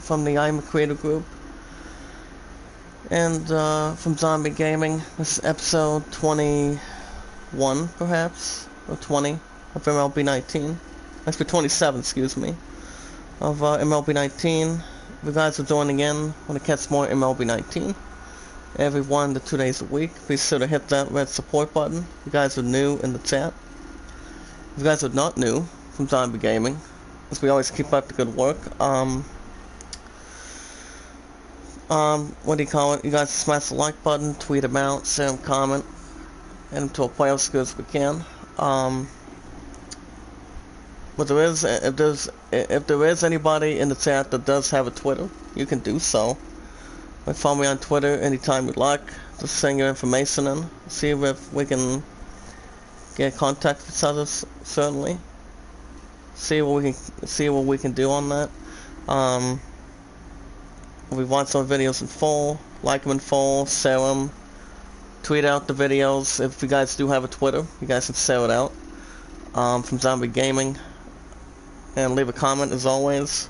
from the Iamacreator group. And from Zombie Gaming. This is episode 21, perhaps? Or 20 of MLB 19. Actually 27, excuse me. Of MLB 19. If you guys are joining in, want to catch more MLB 19 every 1 to 2 days a week, be sure to hit that red support button. If you guys are new in the chat. If you guys are not new from Zombie Gaming, as we always keep up the good work, what do you call it? You guys smash the like button, tweet them out, share them, comment, and them to a playoff as good as we can. But if there is anybody in the chat that does have a Twitter, you can do so. Follow me on Twitter anytime you'd like. Just send your information in. See if we can get in contact with each other. Certainly. See what we can do on that. If we watch our videos in full, like them in full, share them, tweet out the videos. If you guys do have a Twitter, you guys can share it out. From Zombie Gaming, and leave a comment as always.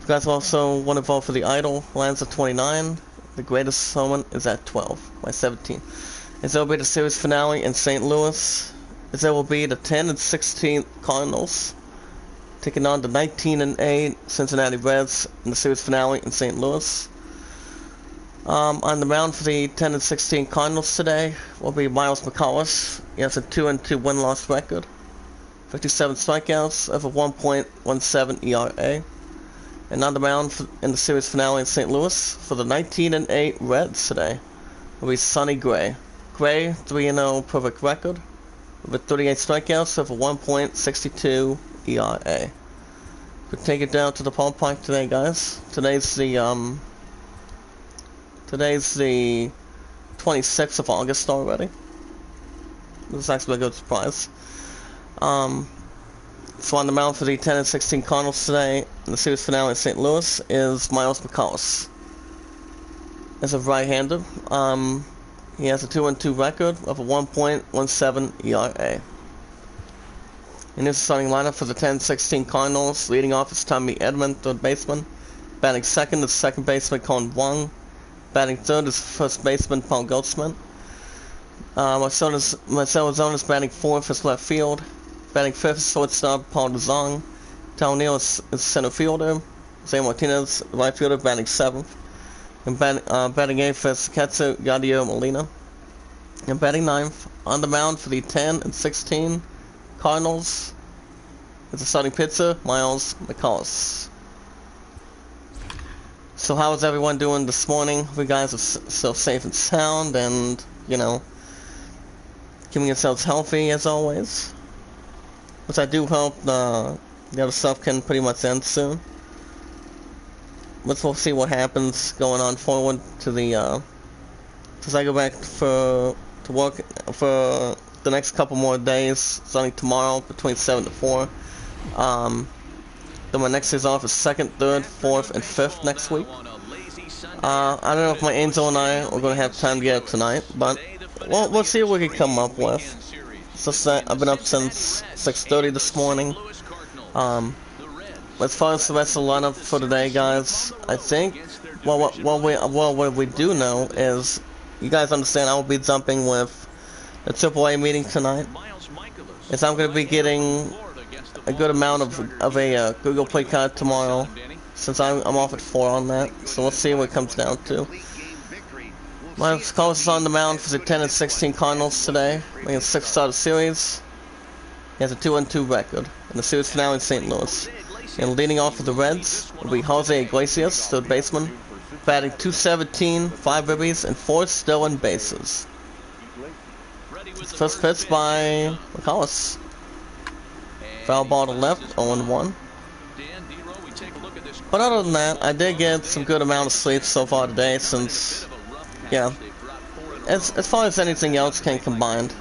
You guys also want to vote for the Idol, lands at 29. The greatest moment is at 12 by 17. As there will be the series finale in St. Louis. As there will be the 10 and 16 Cardinals taking on the 19 and 8 Cincinnati Reds in the series finale in St. Louis. On the mound for the 10 and 16 Cardinals today will be Miles McCullough. He has a 2-2 win-loss record, 57 strikeouts, of a 1.17 ERA. And on the mound in the series finale in St. Louis for the 19 and 8 Reds today will be Sonny Gray. Gray, 3-0 perfect record, with 38 strikeouts, of a 1.62 ERA. We'll take it down to the ballpark today, guys. Today's the 26th of August already. This is actually a good surprise. So on the mound for the 10 and 16 Cardinals today, in the series finale in St. Louis, is Miles McCullough. As a right-hander, he has a 2-2 record of a 1.17 ERA. In his starting lineup for the 10-16 Cardinals, leading off is Tommy Edman, third baseman. Batting second is second baseman Colin Wong. Batting third is first baseman Paul Goldschmidt. Marcell Ozuna batting fourth is left field. Batting fifth is shortstop Paul DeZong. Tal Neal is center fielder. Jose Martinez, right fielder, batting seventh. And batting eighth is catcher Yadier Molina. And batting ninth, on the mound for the 10 and 16 Cardinals, is the starting pitcher, Miles McCullough. So how is everyone doing this morning? You guys are still safe and sound and, you know, keeping yourselves healthy as always. Which I do hope the other stuff can pretty much end soon. But we'll see what happens going on forward to the, since I go back to work for the next couple more days, starting tomorrow between 7 to 4. Then my next days off is 2nd, 3rd, 4th, and 5th next week. I don't know if my Angel and I are going to have time to get up tonight, but we'll see what we can come up with. So I've been up since 6:30 this morning. As far as the rest of the lineup for today, guys, I think, what we do know is, you guys understand I will be jumping with the AAA meeting tonight. Is I'm going to be getting a good amount of a Google Play card tomorrow, since I'm off at 4 on that. So we'll see what it comes down to. Miles McCullough is on the mound for the 10 and 16 Cardinals today, making 6 start series. He has a 2-2 record in the series finale in St. Louis. And leading off for the Reds will be Jose Iglesias, third baseman, batting .217, 5 ribbies, and 4 stolen bases. First pitch by McCullough. Foul ball to left, 0-1. But other than that, I did get some good amount of sleep so far today, since, yeah, as far as anything else can combined.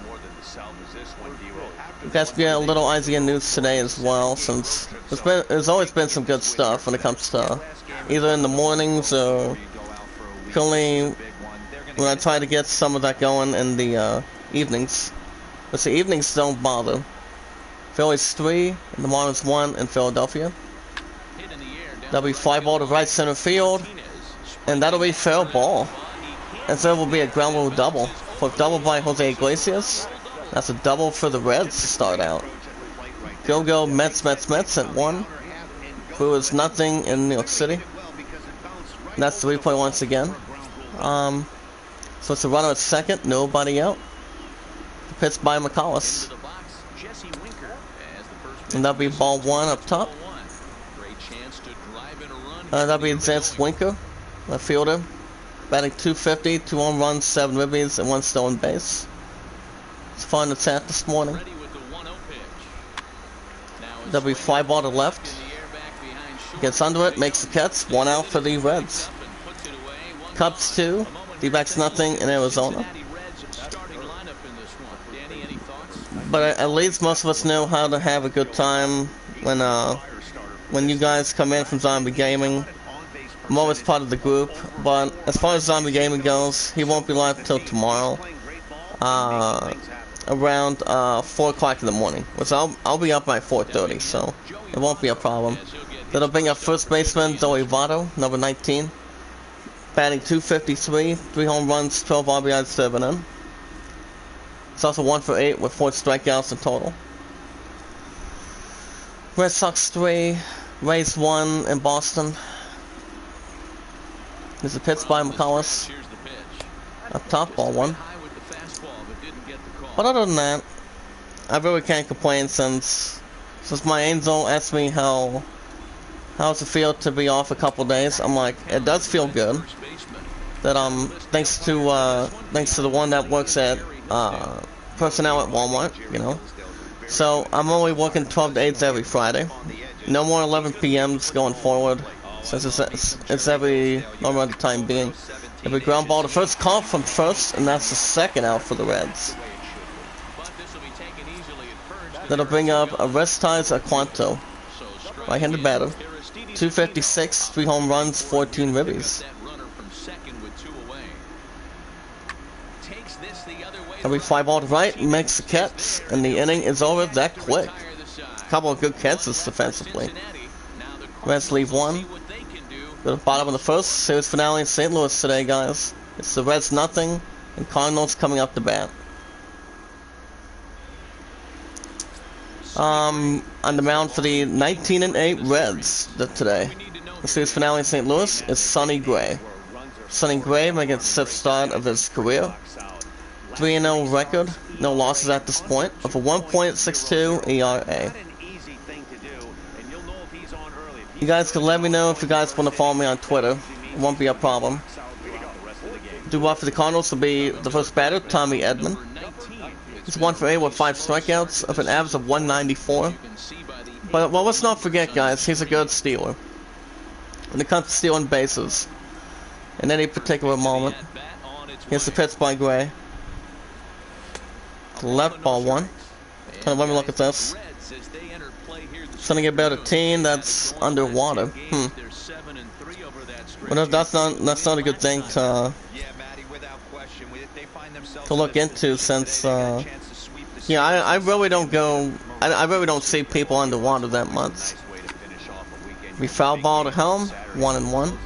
You guys get a little IGN news today as well, since there's always been some good stuff when it comes to either in the mornings or currently when I try to get some of that going in the evenings. But the evenings don't bother. Phillies 3, and the Marlins 1 in Philadelphia. That'll be fly ball to right center field, and that'll be fair ball. And so it will be a ground rule double. For double by Jose Iglesias. That's a double for the Reds to start out. Go Mets at 1. Brewers nothing in New York City. And that's the replay once again. So it's a runner at second, nobody out. Pitch by McCollis. And that'll be ball 1 up top. That'll be Zance Winker, left fielder. Batting .250, 2 home runs, 7 ribbies, and 1 stolen base. It's fun to chat this morning. That'll be fly ball to left. Gets under it, makes the catch. 1 out for the Reds. Cubs 2, D-backs nothing in Arizona. But at least most of us know how to have a good time when you guys come in from Zombie Gaming. I'm always part of the group, but as far as Zombie Gaming goes, he won't be live till tomorrow, around 4 o'clock in the morning, which I'll be up by 4:30, so it won't be a problem. That'll bring up first baseman Zoe Votto, number 19, batting .253, 3 home runs, 12 RBIs, 7 in. It's also 1 for 8 with 4 strikeouts in total. Red Sox 3, Rays 1 in Boston. There's a pitch by McCollis. Up top, ball 1. But other than that, I really can't complain since my angel asked me how's it feel to be off a couple days. I'm like, it does feel good. That thanks to the one that works at personnel at Walmart, you know. So I'm only working 12 to 8 every Friday. No more 11 p.m.s going forward. Since it's every number of the time being. Every ground ball to first, call from first, and that's the second out for the Reds. That'll bring up Aristides Aquanto, right-handed batter, .256, 3 home runs, 14 ribbies. Every fly ball to right, makes the catch, and the inning is over that quick. A couple of good catches defensively. Reds leave 1. Go to the bottom of the first. Series finale in St. Louis today, guys. It's the Reds nothing, and Cardinals coming up to bat. On the mound for the 19-8 Reds today. The series finale in St. Louis is Sonny Gray. Sonny Gray making its 6th start of his career. 3-0 record, no losses at this point, of a 1.62 ERA. You guys can let me know if you guys want to follow me on Twitter. It won't be a problem. Do well for the Cardinals will be the first batter, Tommy Edman. He's 1 for 8 with 5 strikeouts of an average of 194. But well, let's not forget, guys, he's a good stealer. When it comes to stealing bases, in any particular moment. Here's the pitch by Gray. Left, ball 1. Let me look at this. Sending about a team that's underwater. Well, that's not a good thing to look into, since yeah, I really don't go. I really don't see people underwater that much. We foul ball to home, 1-1.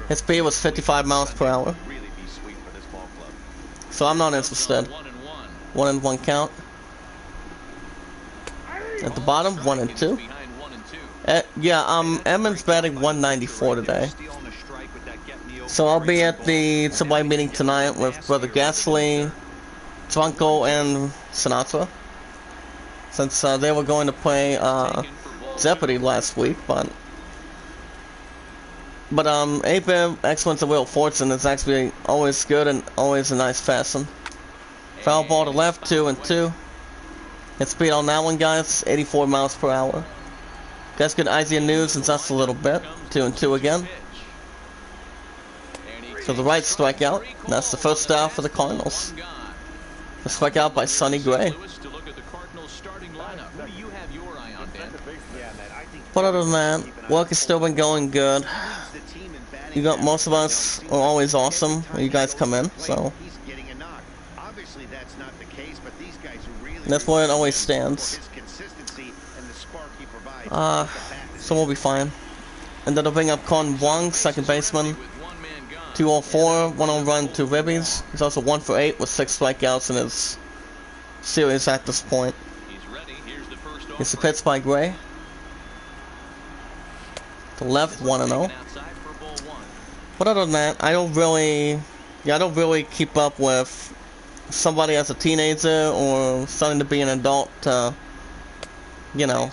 His speed was 55 miles per hour. So I'm not interested. 1-1 count. At the bottom, 1-2. Yeah, Edmonds batting 194 today. So I'll be at the Subway meeting tonight with Brother Gasly, Trunco, and Sinatra. Since they were going to play Jeopardy last week, but Abe Excellence of Wheel of Fortune is actually always good and always a nice fashion. Foul ball to left, 2-2. Hit speed on that one, guys, 84 miles per hour. Guys, good idea news since that's a little bit. 2-2 again. So the right strikeout. That's the first out for the Cardinals. The strikeout by Sonny Gray. But other than that, work has still been going good. You got most of us are always awesome when you guys come in, so that's where it always stands. So we'll be fine. And then they'll bring up Con Wong, second baseman. 204, 1 home run, 2 ribbies. He's also 1 for 8 with 6 strikeouts in his series at this point. It's the pitch by Gray. To left, 1-0. But other than that, I don't really keep up with somebody as a teenager or starting to be an adult to, you know,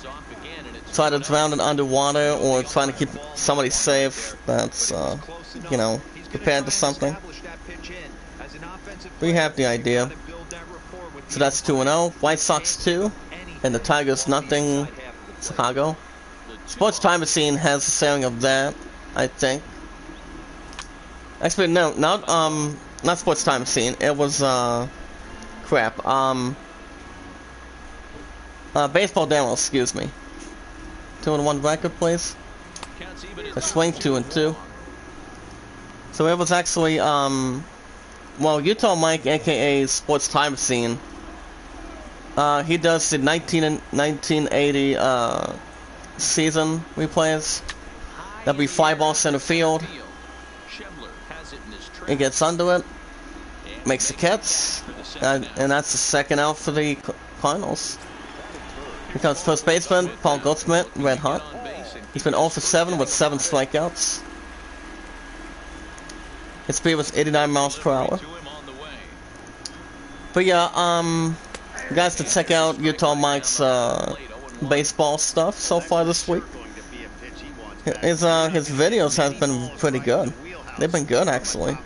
try to drown it underwater or trying to keep somebody safe that's, you know, prepared to something. We have the idea. So that's 2-0. White Sox 2, and the Tigers nothing. Chicago. Sports Time Machine has a saying of that, I think. Actually, no, not Sports Time Machine. It was crap. Baseball Demo, excuse me. 2-1 record, please. A swing 2-2. So it was actually well, Utah Mike, aka Sports Time Machine. He does the 1980 season replays. That'll be fly ball center field. He gets under it, makes the catch, and that's the second out for the Cardinals. Here comes first baseman Paul Goldschmidt, red hot. He's been 0 for 7 with 7 strikeouts. His speed was 89 miles per hour. But yeah, you guys can check out Utah Mike's baseball stuff so far this week. His videos have been pretty good. They've been good actually.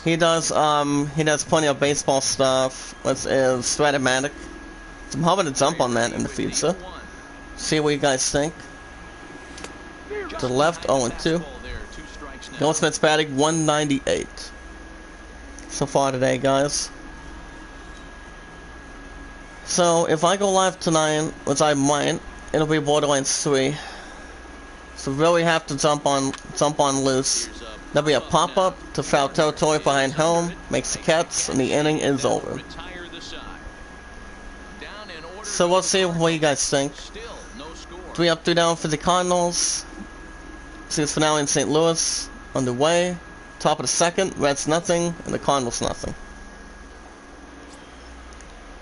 He does plenty of baseball stuff. Which is Stratomatic. So I'm hoping to jump on that in the future. See what you guys think. To the left, 0-2. Goldsmith's batting 198 so far today, guys. So if I go live tonight, which I might, it'll be Borderlands 3. So really have to jump on loose. There'll be a pop-up to foul territory behind home, makes the catch, and the inning is over. So we'll see what you guys think. 3 up, 3 down for the Cardinals. Series finale in St. Louis underway. Top of the second, Reds nothing, and the Cardinals nothing.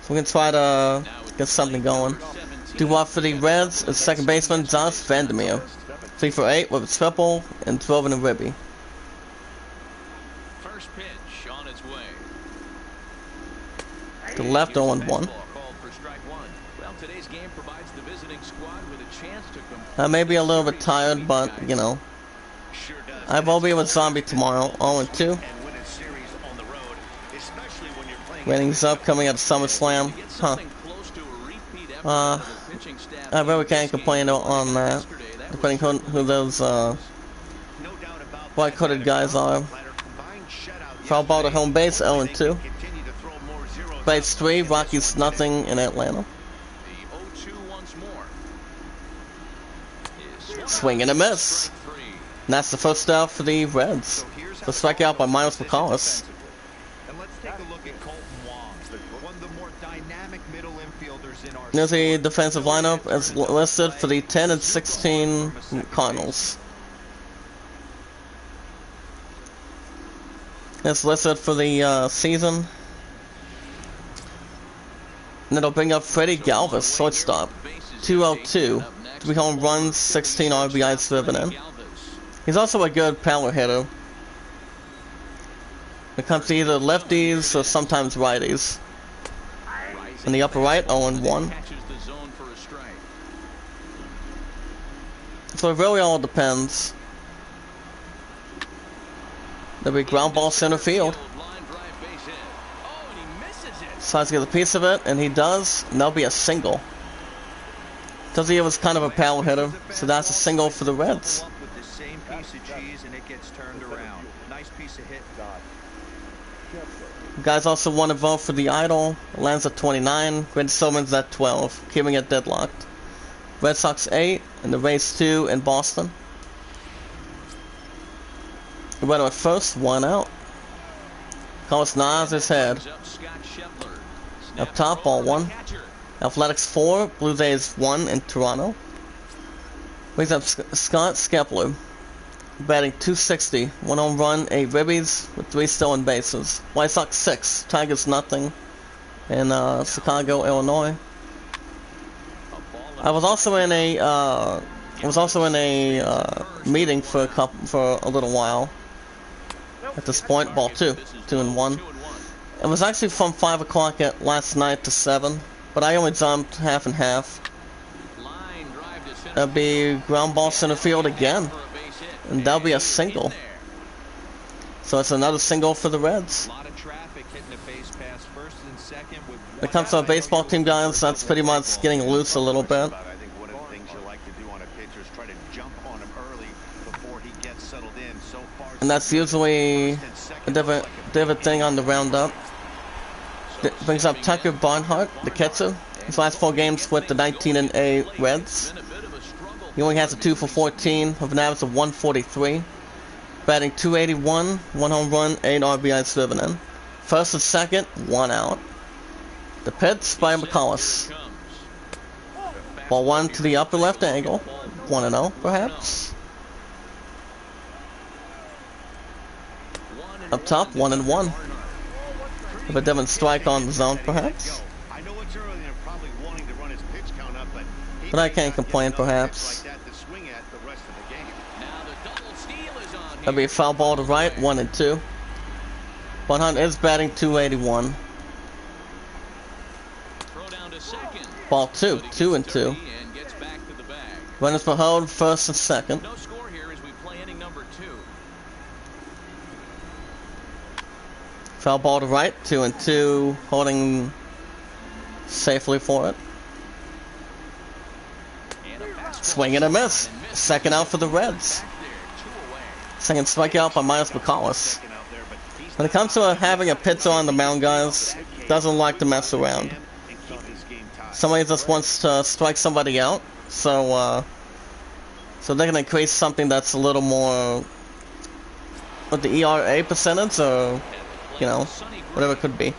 So we can try to get something going. Do what for the Reds is second baseman Josh Vandermeer. 3 for 8 with a triple and 12 in a ribby. First pitch on its way. To the left, 0-1. I may be a little bit tired, but you know, I will be with Zombie tomorrow. 0-2. Ratings up, coming out of SummerSlam. Huh. I really can't complain on that, depending on who those white-coated guys are. Foul ball to home base, 0-2. Base 3, Rockies nothing in Atlanta. Swing and a miss. And that's the first out for the Reds. The strikeout by Miles McCollis. There's the defensive lineup as listed for the 10 and 16 Cardinals. It's listed for the season. And it'll bring up Freddie Galvis, shortstop. 202. 3 home runs, 16 RBIs driven in. He's also a good power hitter. When it comes to either lefties or sometimes righties. In the upper right, 0-1. So it really all depends. There'll be ground ball center field. Tries to get a piece of it, and he does, and that'll be a single. He was kind of a power hitter, so that's a single for the Reds. Guys also want to vote for the Idol. Lands at 29, Grant Stillman's at 12, keeping it deadlocked. Red Sox 8, and the Rays 2 in Boston. We're at first, 1 out. Carlos nods his head. Up top, ball 1. Athletics 4, Blue Jays 1 in Toronto. Brings up Scott Skepler, batting .260, 1 home run, 8 ribbies, with 3 stolen bases. White Sox 6, Tigers nothing, in Chicago, Illinois. I was also in a meeting for a little while. At this point, ball 2-1. It was actually from 5 o'clock at last night to 7, but I only jumped half and half. That'll be ground ball center field again, and that'll be a single. So it's another single for the Reds. When it comes to our baseball team, guys, that's pretty much getting loose a little bit. And that's usually a different thing on the roundup. It brings up Tucker Barnhart, the catcher. His last 4 games with the 19-8 Reds. He only has a 2 for 14 with an average of 143. Batting .281, 1 home run, 8 RBIs driven in. First and second, 1 out. The pitch by McCullis. Ball 1 to the upper left angle. 1-0, perhaps. Up top, 1-1. With a different strike on the zone, perhaps. But I can't complain, perhaps. That'll be a foul ball to right, 1-2. Barnhart is batting .281. Ball 2-2. Runners for hold, first and second. Foul ball to right, 2-2, holding safely for it. Swing and a miss. Second out for the Reds. Second strikeout by Miles McCullis. When it comes to having a pitcher on the mound, guys, doesn't like to mess around. Somebody just wants to strike somebody out, so they're gonna create something that's a little more with the ERA percentage, or you know, whatever it could be.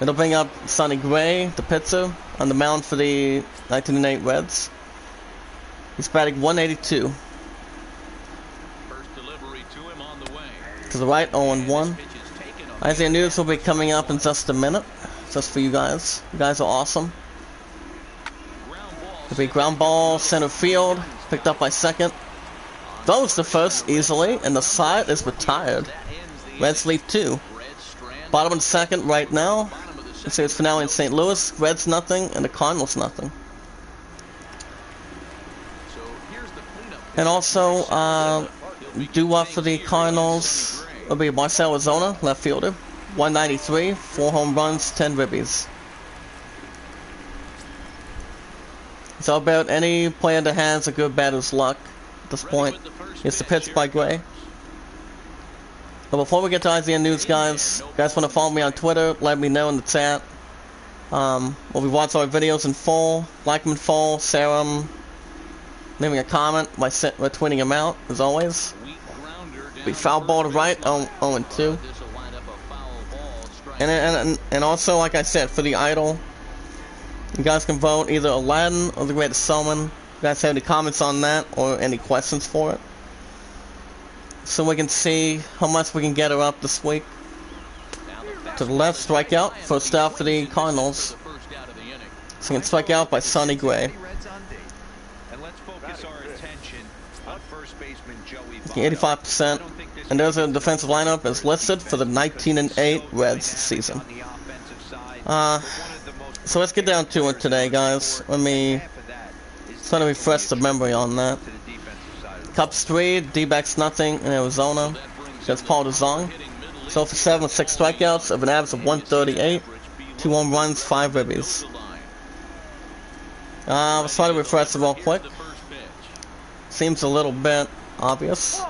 It'll bring up Sonny Gray, the pitcher, on the mound for the 19-8 Reds. He's batting .182. To the right, 0-1. Isaiah News will be coming up in just a minute, just for you guys. You guys are awesome. It'll be ground ball, center field, picked up by second. Throws the first easily, and the side is retired. Reds leave 2. Bottom and second right now. Let's see, it's finale in St. Louis. Reds nothing, and the Cardinals nothing. And also, due up for the Cardinals will be Marcell Ozuna, left fielder. 193, 4 home runs, 10 ribbies. So about any player that has a good batter's luck at this point is the pitch by Gray. But before we get to IZN News, guys want to follow me on Twitter, let me know in the chat. We'll be watching our videos in full, like them in full, share them, leaving a comment by tweeting them out, as always. Be foul ball to right, 0-2. And also, like I said, for the idol, you guys can vote either Aladdin or the Greatest Showman. You guys have any comments on that, or any questions for it? So we can see how much we can get her up this week. To the left, strikeout. First out for the Cardinals. Second strikeout by Sonny Gray. 85%. And there's a defensive lineup as listed for the 19-8 Reds season. So let's get down to it today, guys. Let me try to refresh the memory on that. Cubs 3, D-backs nothing in Arizona. Against Paul DeZong. So for 7 with 6 strikeouts of an average of 138, 2 home runs, 5 ribbies. Let's try to refresh it real quick. Seems a little bit obvious.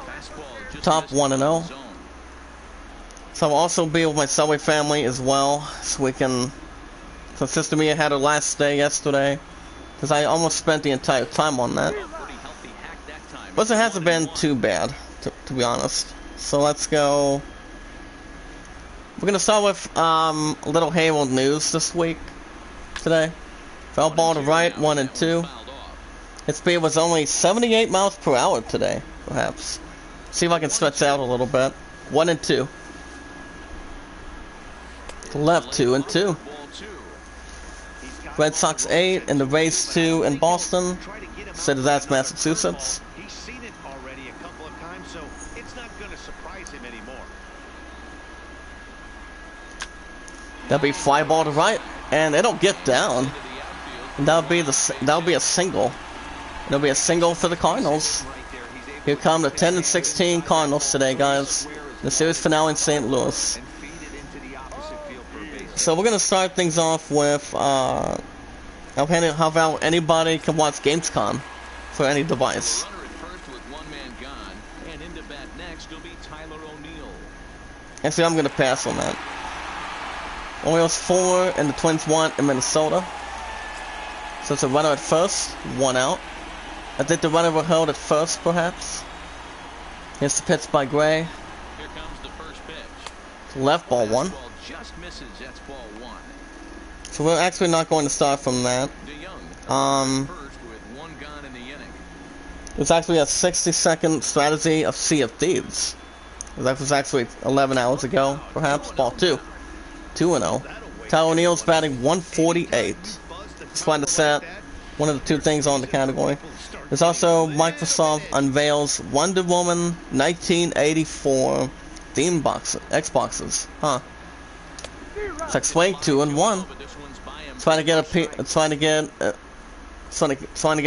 Top 1-0. So I'll also be with my Subway family as well, so we can. So Sister Mia had her last day yesterday, because I almost spent the entire time on that. But it hasn't been too bad, to be honest. So let's go. We're gonna start with a little Hayward news this week. Today, foul ball to right, 1-2. His speed was only 78 miles per hour today, perhaps. See if I can stretch out a little bit. 1 and 2. Left 2 and 2. Red Sox 8 and the Rays 2 in Boston. So that's Massachusetts. He's seen it already a couple of times, so it's not going to surprise him anymore. That'll be fly ball to right, and it'll get down. And that'll be a single. It'll be a single for the Cardinals. Here come the 10 and 16 Cardinals today, guys. The series finale in St. Louis. So we're gonna start things off with how about anybody can watch Gamescom for any device. Actually, I'm gonna pass on that. Orioles 4 and the Twins 1 in Minnesota. So it's a runner at first, 1 out. I think the runner was held at first, perhaps. Here's the pitch by Gray. Here comes the first pitch. Left ball 1. Just misses. That's ball 1. So we're actually not going to start from that. First with 1 gone in the inning. It's actually a 60-second strategy of Sea of Thieves. That was actually 11 hours ago, perhaps. Ball 2. 2-0. Tyler O'Neill's batting 148. Just trying to set one of the 2 things on the category. There's also Microsoft unveils Wonder Woman 1984 theme box Xboxes. Huh. It's like swing 2 and 1. Trying to get a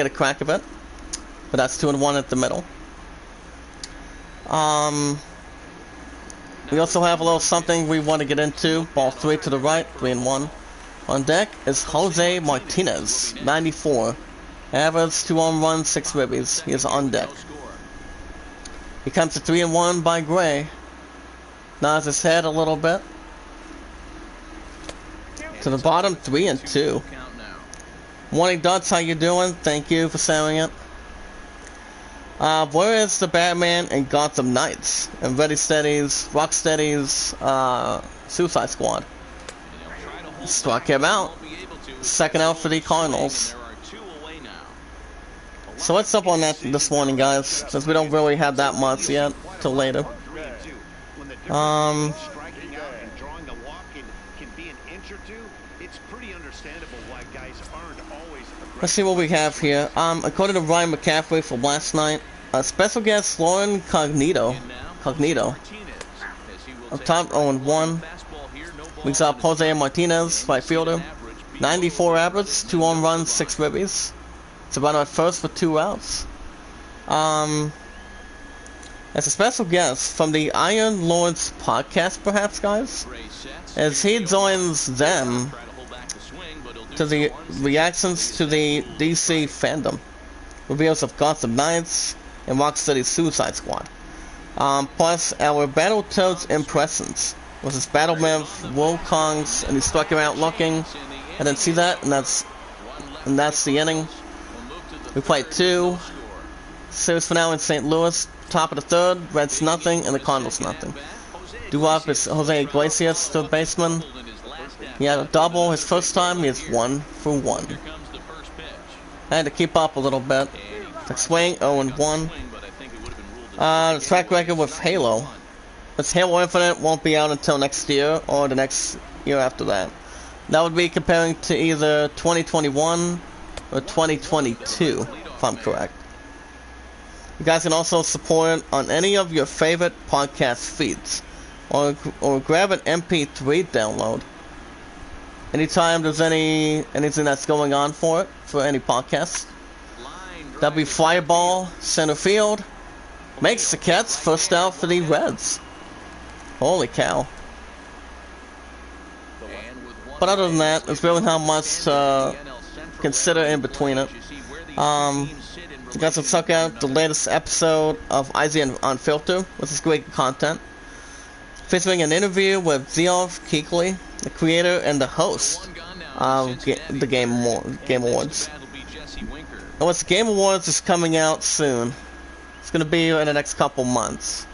crack of it. But that's 2 and 1 at the middle. We also have a little something we want to get into. Ball 3 to the right, 3 and 1. On deck is Jose Martinez, 94. Average 2 home runs, 6 ribbies. He is on deck. He comes to 3 and 1 by Gray. Nods his head a little bit. To the bottom, 3 and 2. Morning Dots, how you doing? Thank you for saying it. Where is the Batman and Gotham Knights? And Ready Steady's, Rocksteady's, Suicide Squad. Struck him out. Second out for the Cardinals. So what's up on that this morning, guys? Since we don't really have that much yet till later. Let's see what we have here. According to Ryan McCaffrey from last night, special guest Lauren Cognito. Up top 0-1. We got Jose Martinez, right fielder. 94 average, 2 home runs, 6 ribbies. It's about at first with 2 outs. As a special guest from the Iron Lords podcast, perhaps, guys, as he joins them to the reactions to the DC fandom, reveals of Gotham Knights and Rocksteady's Suicide Squad. Plus our Battletoads impressions with his Battleman Wukong's, and he struck him out looking. I didn't see that, and that's the inning. We played 2. Series finale in St. Louis. Top of the 3rd. Reds nothing, and the Cardinals nothing. Due-up is Jose Iglesias, third baseman. He had a double his first time. He is 1 for 1. I had to keep up a little bit. The swing 0-1. The track record with Halo. This Halo Infinite won't be out until next year or the next year after that. That would be comparing to either 2021 or 2022, if I'm correct. You guys can also support on any of your favorite podcast feeds, or grab an MP3 download. Anytime there's anything that's going on for any podcast. That'll be Fireball, center field. Makes the catch, first out for the Reds. Holy cow. But other than that, there's really not much to consider in between it. You guys will check out the latest episode of Izzy Unfiltered, which is great content. Featuring an interview with Geoff Keighley, the creator and the host of the Game Awards. And once the Game Awards is coming out soon, it's going to be in the next couple months.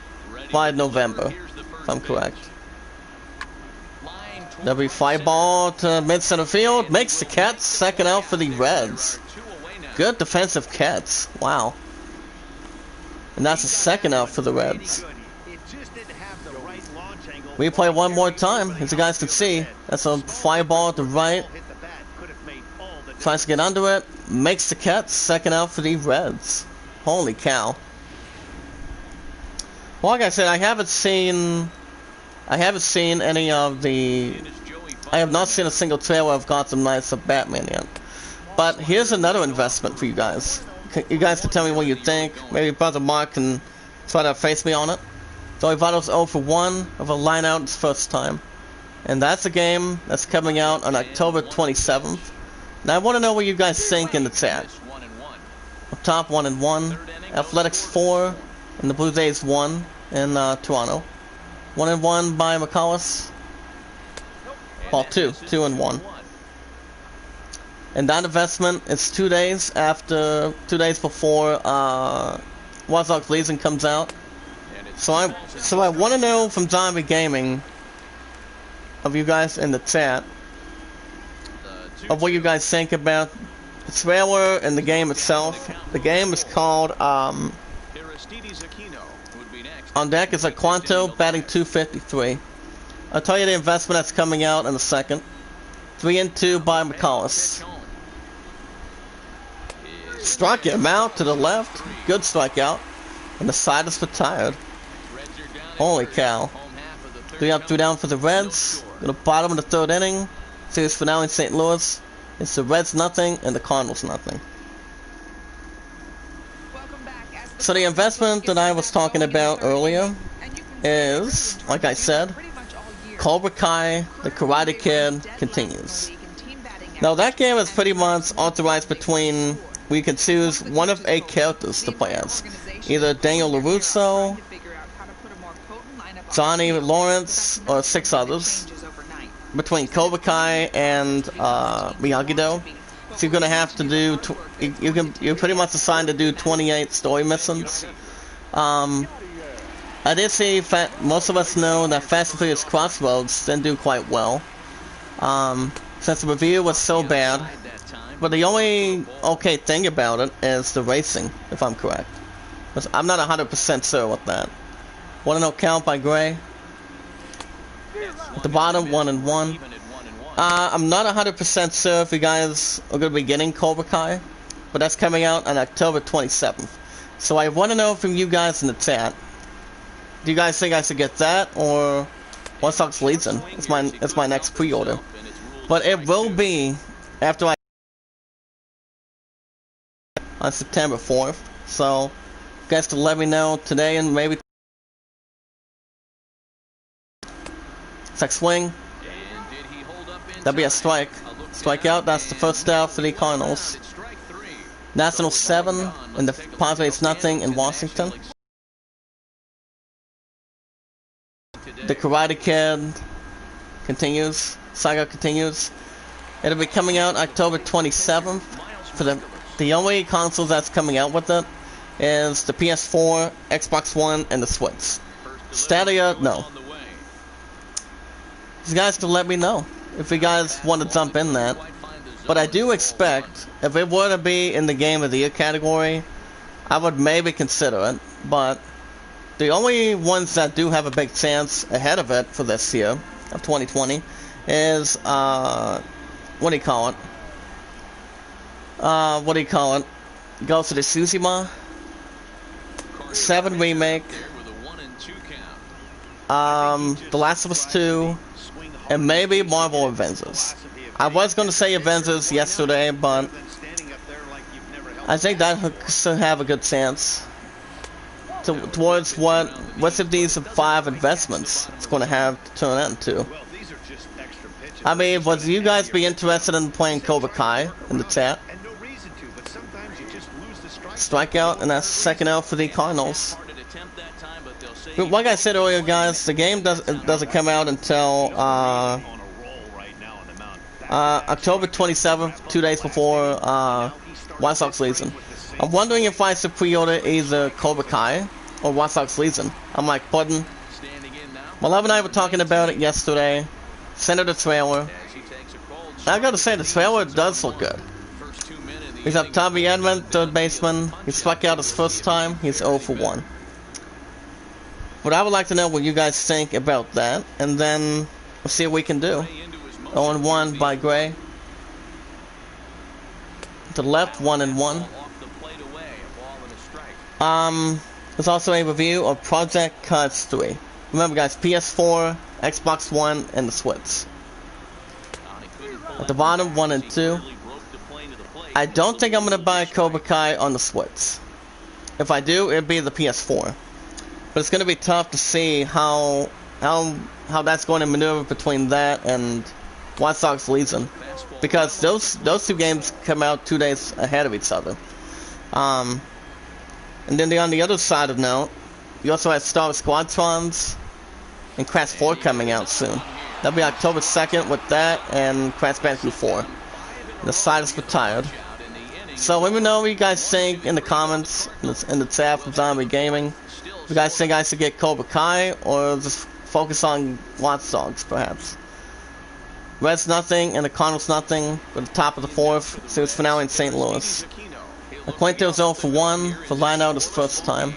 By November, if I'm correct. There'll be fly ball to mid-center field. Makes the catch. Second out for the Reds. good defensive catch. Wow. And that's a second out for the Reds. We play one more time, as you guys can see. That's a fly ball to right. Tries to get under it, makes the catch, second out for the Reds. Holy cow. Well, like I said, I haven't seen any of the... I have not seen a single trailer of Gotham Knights of Batman yet. But here's another investment for you guys. You guys can tell me what you think. Maybe Brother Mark can try to face me on it. Joey Votto's 0 for 1 of a line out his first time. And that's a game that's coming out on October 27th. Now I want to know what you guys think in the chat. Up top 1-1. Athletics 4. And the Blue Jays 1 in Toronto. 1-1 by McCullis. Ball 2-1. And that investment is 2 days before Watch Dogs Legion comes out. So I want to know from Zombie Gaming, of you guys in the chat, of what you guys think about the trailer and the game itself. The game is called On Deck is a Quanto, batting 253. I'll tell you the investment that's coming out in a second. 3-2 by McCullis. Struck him out to the left. Good strikeout. And the side is retired. Holy cow. 3 up, 2 down for the Reds. Gonna bottom of the third inning. Series finale in St. Louis. It's the Reds nothing and the Cardinals nothing. So the investment that I was talking about earlier is, like I said, Cobra Kai, the Karate Kid continues. Now that game is pretty much authorized between, we can choose one of 8 characters to play as. Either Daniel LaRusso, Johnny Lawrence, or 6 others. Between Cobra Kai and Miyagi-Do. So you're gonna have to do, you're pretty much assigned to do 28 story missions. I did see, most of us know that Fast and Furious Crossroads didn't do quite well. Since the review was so bad. But the only okay thing about it is the racing, if I'm correct. I'm not 100% sure with that. 1-0 count by Gray. At the bottom, 1-1. I'm not 100% sure if you guys are going to be getting Cobra Kai, but that's coming out on October 27th. So I want to know from you guys in the chat. Do you guys think I should get that, or Watch Dogs Legion? It's my next pre-order. But it will be after on September 4th. So you guys can let me know today and maybe. Sex swing. That'll be a strike. Strikeout, that's the first out for the Cardinals. Nationals 7 and the Padres nothing in Washington. The Karate Kid continues. Saga continues. It'll be coming out October 27th. For the only console that's coming out with it is the PS4, Xbox One, and the Switch. Stadia, no. You guys can let me know if you guys want to jump in that. But I do expect, if it were to be in the Game of the Year category, I would maybe consider it. But the only ones that do have a big chance ahead of it for this year, of 2020, is, what do you call it? Ghost of Tsushima, 7 Remake, The Last of Us 2, and maybe Marvel Avengers. I was going to say Avengers yesterday, but I think that should have a good chance towards what's of these 5 investments it's going to have to turn into. I mean, would you guys be interested in playing Cobra Kai in the chat? Strikeout, and that's second out for the Cardinals. But like I said earlier, guys, the game doesn't come out until October 27th, 2 days before Watch Dogs Legion. I'm wondering if I should pre-order either Cobra Kai or Watch Dogs Legion. I'm like, pardon. My love and I were talking about it yesterday. Sent her the trailer. I gotta say, the trailer does look good. He's up Tommy Edman, third baseman. He struck out his first time. He's 0 for 1. But I would like to know what you guys think about that, and then we'll see what we can do. 0-1 by Gray. To the left, 1-1. There's also a review of Project Cars 3. Remember guys, PS4, Xbox One, and the Switch. At the bottom, 1 and 2. I don't think I'm gonna buy Cobra Kai on the Switch. If I do, it'd be the PS4. But it's gonna be tough to see how that's going to maneuver between that and White Sox Legion, because those two games come out 2 days ahead of each other. And then on the other side of note, you also have Star Wars Squadrons and Crash 4 coming out soon. That'll be October 2nd with that and Crash Bandicoot 4. The side is retired. So let me know what you guys think in the comments, in the tab from Zombie Gaming. If you guys think I should get Cobra Kai or just focus on Watch Dogs, perhaps. Reds nothing and the Cardinals nothing at the top of the 4th. Series finale in St. Louis. Acquaintance 0 for 1 for line out his first time.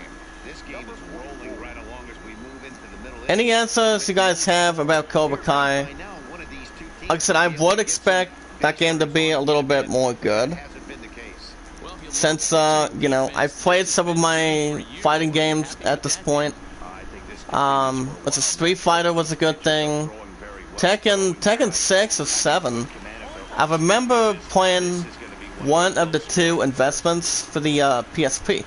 Any answers you guys have about Cobra Kai? Like I said, I would expect that game to be a little bit more good. Since, you know, I've played some of my fighting games at this point. Let's see, Street Fighter was a good thing. Tekken 6 or 7. I remember playing one of the 2 investments for the PSP.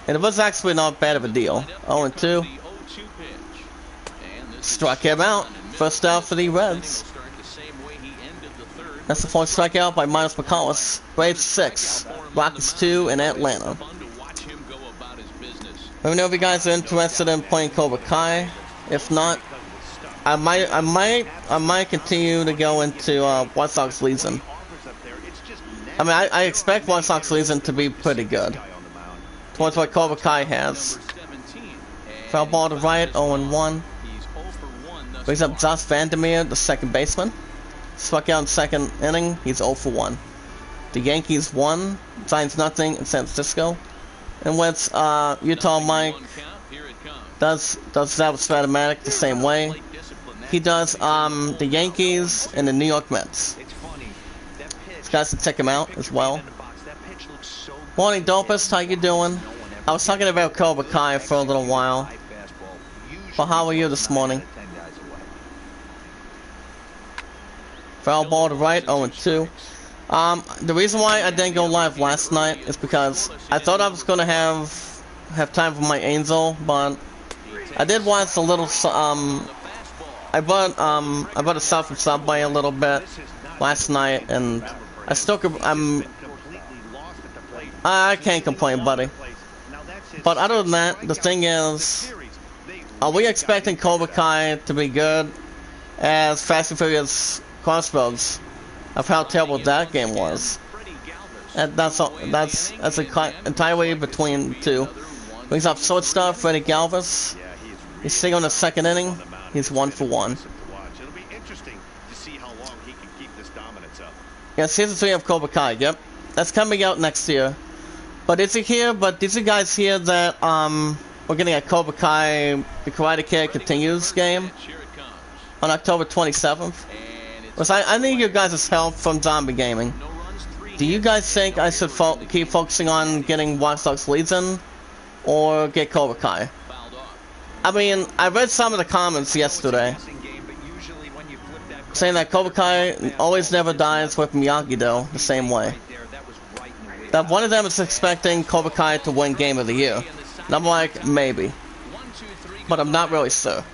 And it was actually not bad of a deal. 0-2. Struck him out. First out for the Reds. That's the 4th strikeout by Miles McCullough. Braves 6. Rockets 2 in Atlanta. Let me know if you guys are interested in playing Cobra Kai. If not, I might continue to go into White Sox Legion. I mean, I expect White Sox Legion to be pretty good towards what Cobra Kai has. Foul ball to right, 0-1. Brings up Josh Vandermeer, the second baseman. Struck out in second inning. He's 0 for 1. The Yankees won. Giants nothing in San Francisco. And with Utah Mike does that with Stratomatic the same way. He does the Yankees and the New York Mets. These guys can check him out as well. Morning Dopest, how you doing? I was talking about Cobra Kai for a little while. But how are you this morning? Foul ball to right, 0-2. The reason why I didn't go live last night is because I thought I was gonna have time for my Angel, but I did watch a little. I bought a sub from Subway a little bit last night, and I can't complain, buddy. But other than that, the thing is, are we expecting Cobra Kai to be good as Fast and Furious Crossroads of how terrible that game was? And that's entirely between the 2. Brings up shortstop Freddie Galvis. He's sitting on the second inning. He's 1 for 1. Yeah, season 3 of Cobra Kai. Yep, that's coming out next year. But is it here? But did you guys hear that we're getting a Cobra Kai The Karate Kid Continues game on October 27th? I need you guys' help from Zombie Gaming. Do you guys think I should keep focusing on getting Watch Dogs Legion or get Cobra Kai? I mean, I read some of the comments yesterday saying that Cobra Kai always never dies with Miyagi-Do the same way. That one of them is expecting Cobra Kai to win Game of the Year. And I'm like, maybe. But I'm not really sure.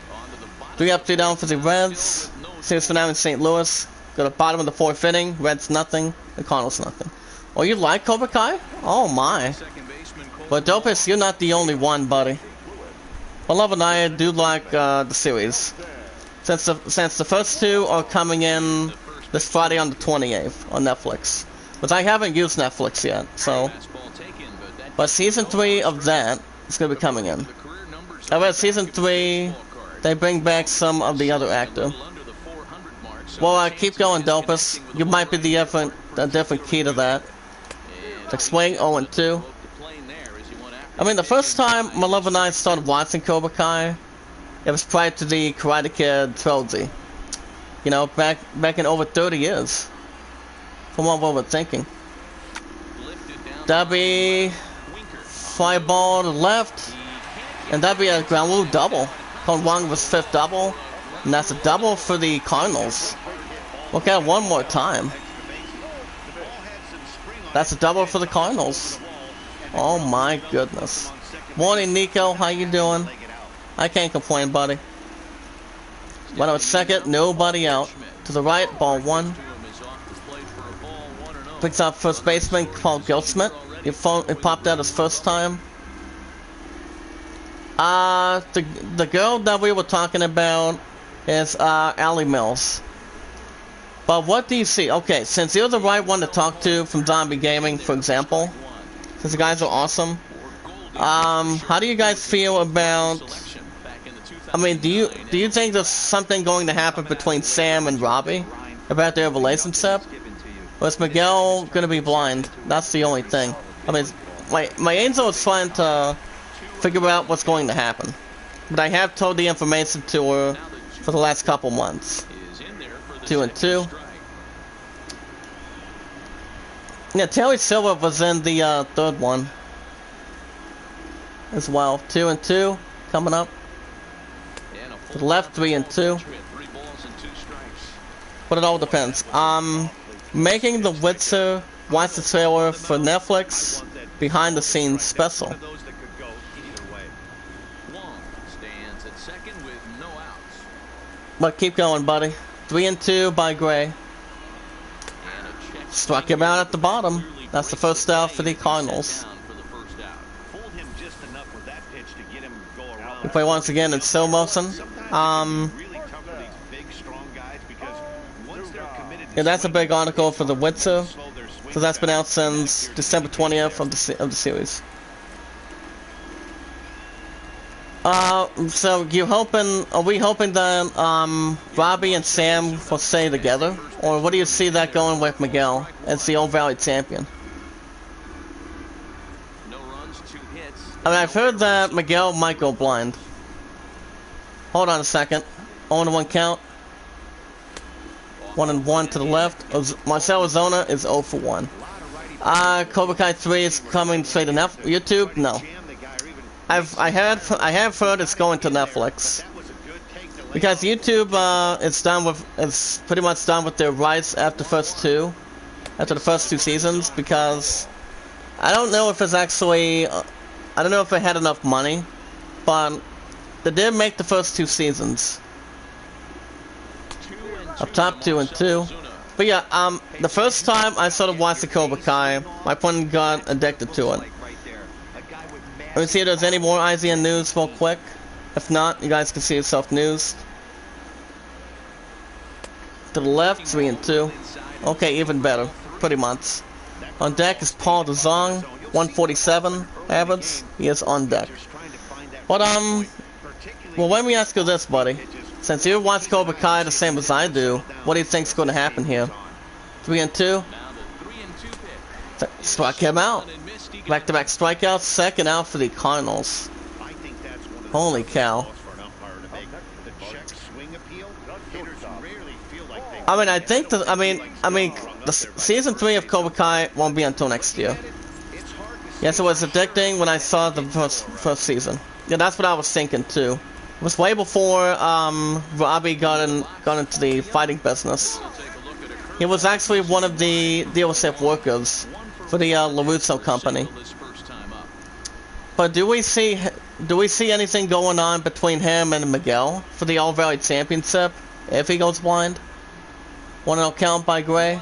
3 up, 3 down for the Reds. Series finale in St. Louis. Go to the bottom of the 4th inning. Reds nothing. The Cardinals nothing. Oh, you like Cobra Kai? Oh my. But Dopus, you're not the only one, buddy. Well, Love and I do like the series. Since the first 2 are coming in this Friday on the 28th on Netflix. But I haven't used Netflix yet, so. But season 3 of that is going to be coming in. I read season 3, they bring back some of the other actor. Well, keep going, Dopus. You might be a different key to that. swing, 0-2. I mean, the first time my love and I started watching Cobra Kai, it was prior to the Karate Kid trilogy. You know, back in over 30 years. From what we were thinking. That'd be fireball to the left, and that'd be a ground rule double. Kong Wong was fifth double, and that's a double for the Cardinals. Look at it one more time. That's a double for the Cardinals. Oh my goodness. Morning, Nico. How you doing? I can't complain, buddy. One out second, nobody out. To the right, ball one. Picks up first baseman Paul Goldsmith. It popped out his first time. The girl that we were talking about is Allie Mills. But what do you see? Okay, since you're the right one to talk to from Zombie Gaming, for example, since you guys are awesome, how do you guys feel about? I mean, do you think there's something going to happen between Sam and Robbie about their relationship? Or is Miguel gonna be blind? That's the only thing. I mean, my angel is trying to figure out what's going to happen, but I have told the information to her for the last couple months. 2-2. Yeah, Terry Silver was in the third one as well. 2-2 coming up. To the left, 3-2. But it all depends. Making the Witcher watch the trailer for Netflix behind the scenes special. But keep going, buddy. 3-2 by Gray. Struck him out at the bottom. That's the first out for the Cardinals. We play once again in slow motion. Yeah, that's a big article for the Witcher. So that's been out since December 20th of the series. So are we hoping that Robbie and Sam will stay together, or what do you see that going with Miguel as the Old Valley champion? I mean, I've heard that Miguel might go blind. Hold on a second. 0-1 count. 1-1 to the left. Marcelo Zona is 0-1. Cobra Kai 3 is coming straight to YouTube? No. I have heard it's going to Netflix. Because YouTube is pretty much done with their rights after the first two seasons, because I don't know if it's actually I don't know if they had enough money, but they did make the first two seasons. Up top 2-2. But yeah, the first time I sort of watched the Cobra Kai, my friend got addicted to it. Let me see if there's any more IZN news real quick. If not, you guys can see yourself news. To the left, 3-2. Okay, even better. Pretty much. On deck is Paul DeZong, 147 average. He is on deck. But well, let me ask you this, buddy. Since you watch Cobra Kai the same as I do, what do you think's going to happen here? 3-2. Struck him out. Back-to-back strikeouts. Second out for the Cardinals. Holy cow. I mean, I think the season 3 of Cobra Kai won't be until next year. Yes, it was addicting when I saw the first season. Yeah, that's what I was thinking too. It was way before Robbie got into the fighting business. He was actually one of the dealership workers for the LaRusso company. But do we see anything going on between him and Miguel for the All Valley Championship if he goes blind? 1-0 count by Gray.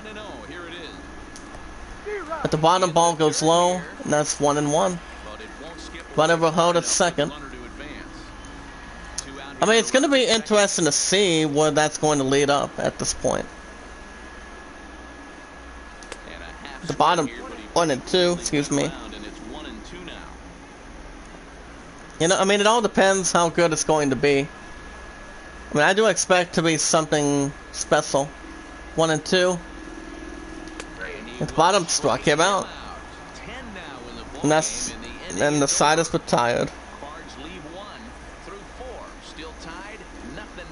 At the bottom, ball goes low, and that's 1-1. Runner held at second. I mean, it's going to be interesting to see where that's going to lead up at this point. The bottom, 1-2, excuse me. You know, I mean, it all depends how good it's going to be. I mean, I do expect to be something special. 1-2. At the bottom, struck him out. and the side is retired. Cards leave 1 through 4. Still tied, nothing.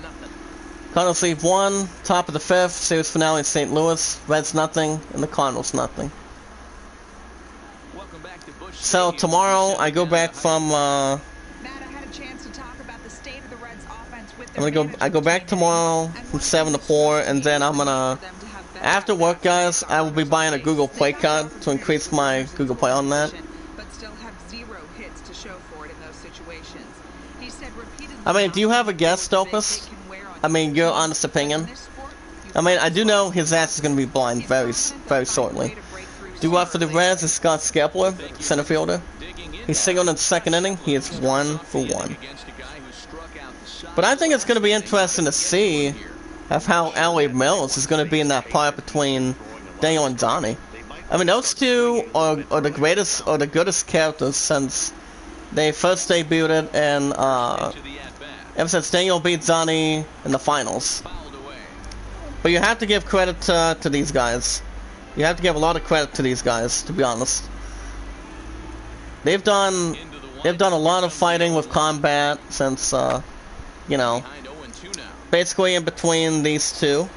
Cardinals leave 1, top of the 5th, series finale in St. Louis. Reds nothing, and the Cardinals nothing. Welcome back to Busch So Stadium. tomorrow I go back from Matt, I had a chance to talk about the state of the Reds offense with their I go back tomorrow from 7 to 4, and then I'm gonna, after work, guys, I will be buying a Google Play card to increase my Google Play on that. But still have 0 hits to show for it in those situations. He said repeatedly. I mean, do you have a guess, Opus? I mean, your honest opinion. I mean, I do know his ass is gonna be blind very shortly. Due up for the Reds is Scott Skepler, center fielder. He's singled in the 2nd inning. He is 1 for 1. But I think it's going to be interesting to see of how Ellie Mills is going to be in that part between Daniel and Donnie. I mean, those two are the greatest or the goodest characters since they first debuted, and ever since Daniel beat Donnie in the finals. But you have to give credit to these guys. You have to give a lot of credit to these guys, to be honest. They've done a lot of fighting with combat since, you know, basically in between these two.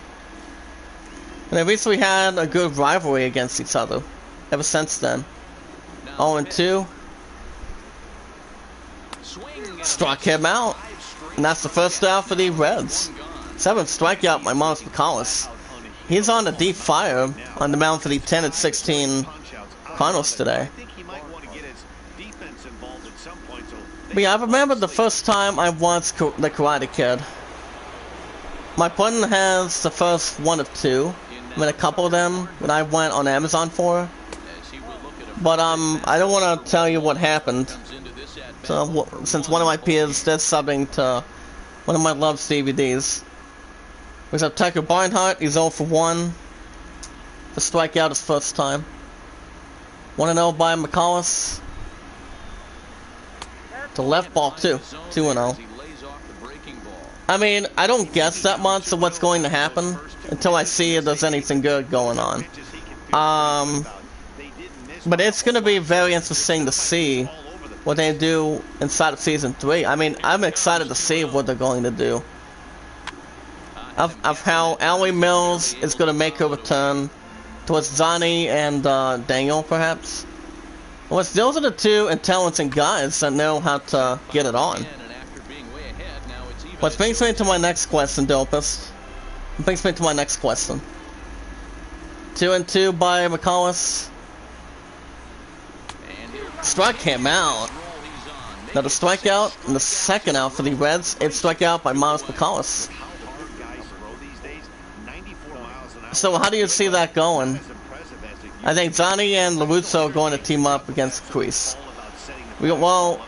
And they recently had a good rivalry against each other ever since then. 0-2. Struck him out. And that's the first out for the Reds. 7th strikeout by Miles McCollis. He's on a deep fire on the mound for the 10-16 Cardinals today. But yeah, I remember the first time I watched The Karate Kid. My partner has the first 1 of 2. I mean, a couple of them that I went on Amazon for. But I don't want to tell you what happened. So, since one of my peers did subbing to one of my Love's DVDs. We have Tucker Barnhart, he's 0 for 1. The strikeout his first time. 1-0 by McCollis. To left ball 2. 2-0. I mean, I don't guess that much of what's going to happen until I see if there's anything good going on. But it's going to be very interesting to see what they do inside of Season 3. I mean, I'm excited to see what they're going to do. Of how Ellie Mills is going to make her return towards Donnie and Daniel, perhaps. Well, those are the two intelligent guys that know how to get it on. Which brings me to my next question, Dopest. Brings me to my next question. 2-2 by McCollis. Struck him out. Another strikeout, and the second out for the Reds. It's strikeout by Miles McCollis. So how do you see that going? I think Donnie and LaRusso are going to team up against Crease. Well,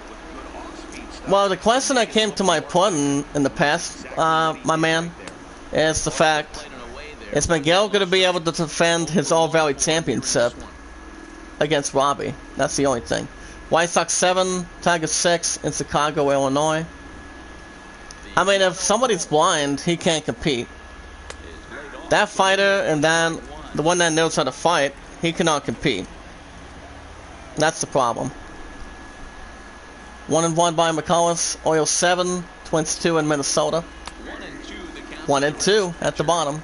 the question that came to my point in the past, my man, is the fact, is Miguel going to be able to defend his All-Valley Championship against Robbie? That's the only thing. White Sox 7, Tigers 6 in Chicago, Illinois. I mean, if somebody's blind, he can't compete. That fighter and then the one that knows how to fight, he cannot compete. That's the problem. 1-1 by McCollis. Orioles 7, Twins 2 in Minnesota. 1-2 at the bottom.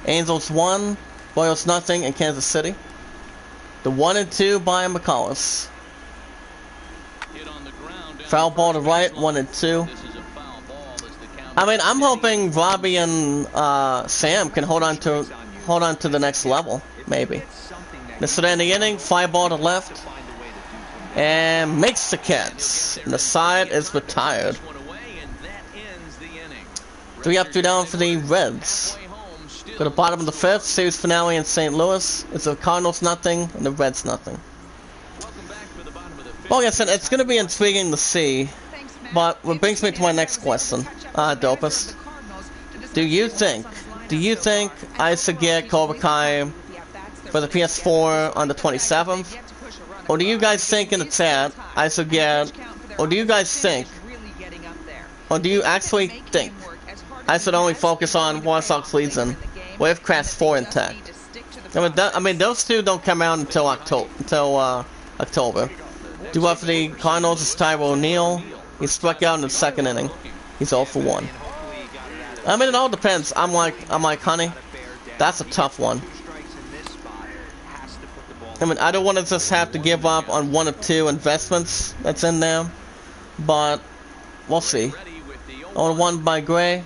Angels 1, Royals nothing in Kansas City. The 1-2 by McCollis. Foul ball to right, 1-2. I mean, I'm hoping Robbie and Sam can hold on to the next level, maybe. This will end the inning. Fly ball to left, and makes the catch. And the side is retired. 3 up, 3 down for the Reds. To the bottom of the 5th, series finale in St. Louis. It's the Cardinals nothing and the Reds nothing. Well, yes, it's going to be intriguing to see. But what brings me to my next question, Dopest. Do you think I should get Cobra Kai for the PS4 on the 27th? Or do you guys think in the chat I should get, or do you guys think, or do you actually think I should only focus on War Sox Legion with Crash 4 intact? I mean, those two don't come out until October. Do up for the Cardinals is Tyro O'Neill. He struck out in the second inning. He's 0 for 1. I mean, it all depends. I'm like, honey, that's a tough one. I mean, I don't want to just have to give up on 1 of 2 investments that's in there, but we'll see. 0-1 by Gray.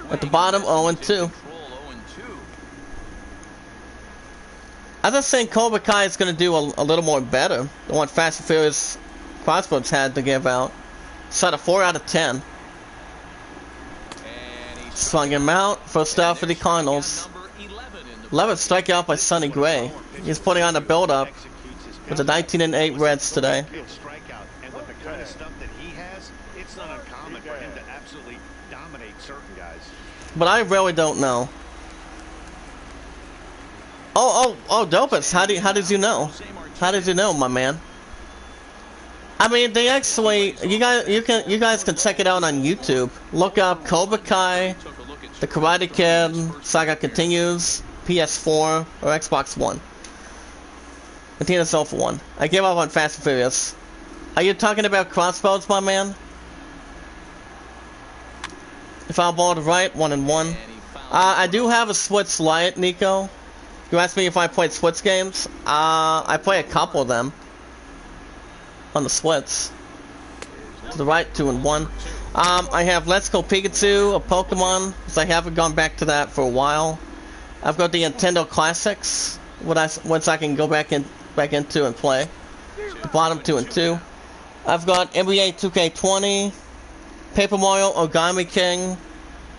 At the bottom, 0-2. I just think Cobra Kai is going to do a little more better than what Fast and Furious Crossroads had to give out. Set a 4 out of 10. Swung him out. First out for the Cardinals. 11th strikeout by Sonny Gray. He's putting on a build-up with the 19-8 Reds today. And with the kind of stuff that he has, it's not uncommon for him to absolutely dominate certain guys. But I really don't know. Oh, Dopus, how did you know? How did you know, my man? I mean, they actually, you guys can check it out on YouTube. Look up Cobra Kai, The Karate Kid, Saga Continues, PS4 or Xbox One. Tina's 0 for 1. I gave up on Fast and Furious. Are you talking about Crossbows, my man? If I ball to right, 1-1. I do have a Switch Lite, Nico. You asked me if I played Switch games. I play a couple of them on the Switch. To the right, 2-1. I have Let's Go Pikachu, a Pokemon, because I haven't gone back to that for a while. I've got the Nintendo Classics, which I can go back into and play. The bottom 2-2. I've got NBA 2K20, Paper Mario Origami King,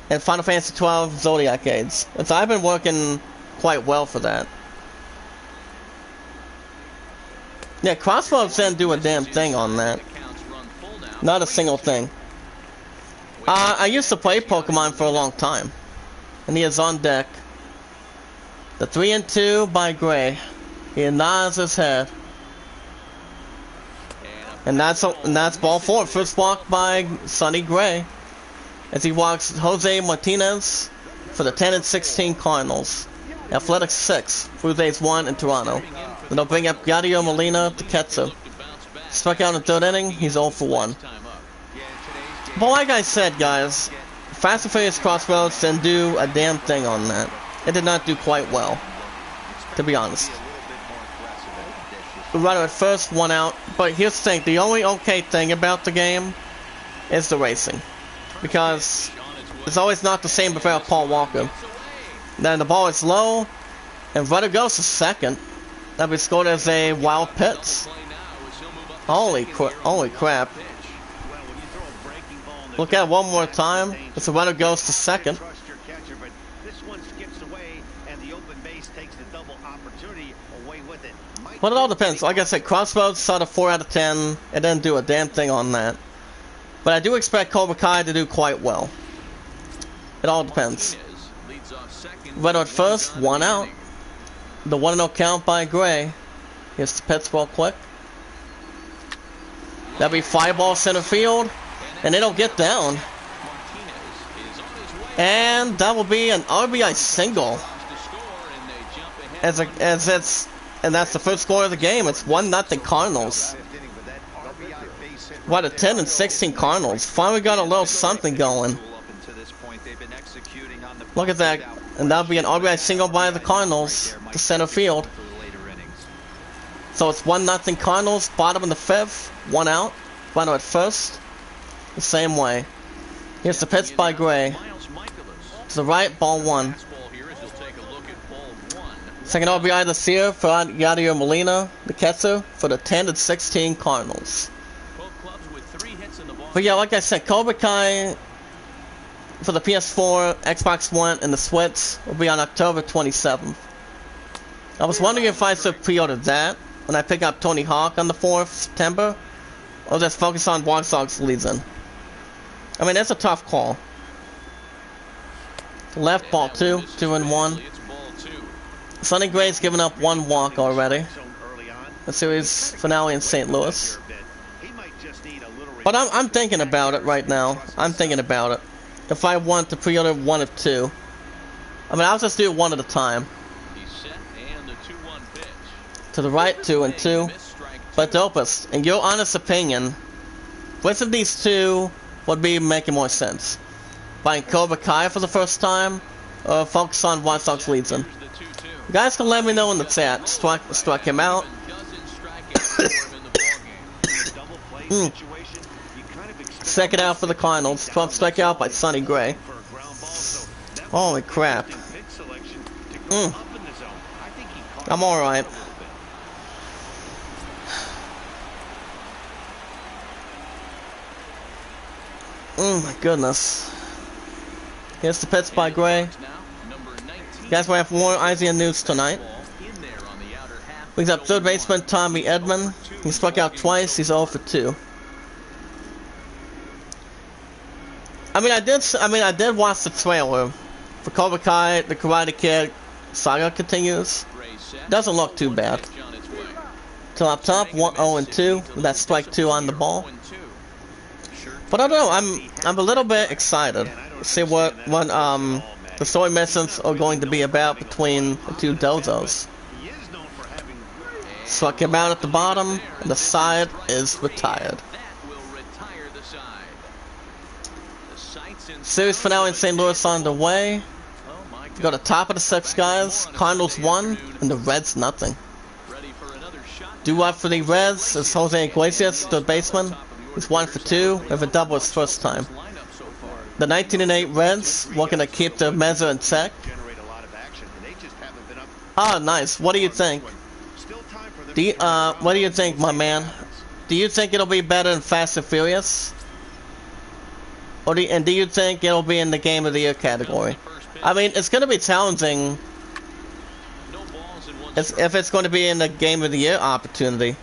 and Final Fantasy 12 Zodiac Age. And so I've been working quite well for that. Yeah, Crossbows didn't do a damn thing on that. Not a single thing. I used to play Pokemon for a long time. And he is on deck. The 3-2 by Gray. He nods his head. And that's ball 4. First walk by Sonny Gray. As he walks Jose Martinez for the 10-16 Cardinals. Athletics 6, Fruzays 1 in Toronto. Then they'll bring up Yadier Molina to Ketsu. Struck out in the 3rd inning, he's 0 for 1. But like I said, guys, Fast and Furious Crossroads didn't do a damn thing on that. It did not do quite well, to be honest. Runner at first, 1 out. But here's the thing, the only okay thing about the game is the racing. Because it's always not the same without Paul Walker. Then the ball is low, and runner goes to second. That be scored as a wild pitch. Holy crap. Look at it one more time. As the runner goes to second. But it all depends. Like I said, Crossbows saw a 4 out of 10. It didn't do a damn thing on that. But I do expect Cobra Kai to do quite well. It all depends. Runner at first, 1 out. The 1-0 count by Gray. Here's the pitch real quick. That'll be fly ball center field. And it'll get down. And that will be an RBI single. And that's the first score of the game. It's 1-0 Cardinals. What a 10-16 Cardinals. Finally got a little something going. Look at that. And that'll be an RBI single by the Cardinals to center field. So it's 1-0 Cardinals, bottom of the 5th, 1 out. Runner at first. The same way. Here's the pitch by Gray. To the right, ball 1. Second RBI this year for Yadier Molina, the catcher, for the 10-16 Cardinals. But yeah, like I said, Cobra Kai for the PS4, Xbox One, and the Switch will be on October 27th. I was wondering if I should pre-order that when I pick up Tony Hawk on the 4th of September, or just focus on Watch Dogs Legion. I mean, that's a tough call. Left, ball 2, 2-1. Sonny Gray's given up 1 walk already. The series finale in St. Louis. But I'm thinking about it right now. I'm thinking about it. If I want to pre-order 1 of 2. I mean, I'll just do it 1 at a time. To the right, 2-2. But Dopest, in your honest opinion, which of these two would be making more sense? Buying Cobra Kai for the first time, or focus on White Sox leads in? You guys can let me know in the chat. Struck him out. Second out for the Cardinals. 12th strikeout by Sonny Gray. Holy crap. I'm alright. Oh my goodness. Here's the pitch by Gray. You guys will have more IZN news tonight. Brings up third baseman Tommy Edman. He struck out twice. He's 0 for 2. I did watch the trailer for Cobra Kai. The Karate Kid saga continues. Doesn't look too bad. Till up top, 1-0-2 with that strike 2 on the ball. But I don't know. I'm a little bit excited to see what the story missions are going to be about between the two dozos. Struck him out at the bottom, and the side is retired. Series finale in St. Louis on the way. We go to top of the 6th, guys. Cardinals 1, and the Reds nothing. Due up for the Reds is Jose Iglesias, third baseman. He's 1 for 2 with a double his first time. The 19-8 Reds looking to keep their measure in check. Ah, nice. What do you think? What do you think, my man? Do you think it'll be better than Fast and Furious? Or do you think it'll be in the Game of the Year category? I mean, it's going to be challenging if it's going to be in the Game of the Year opportunity.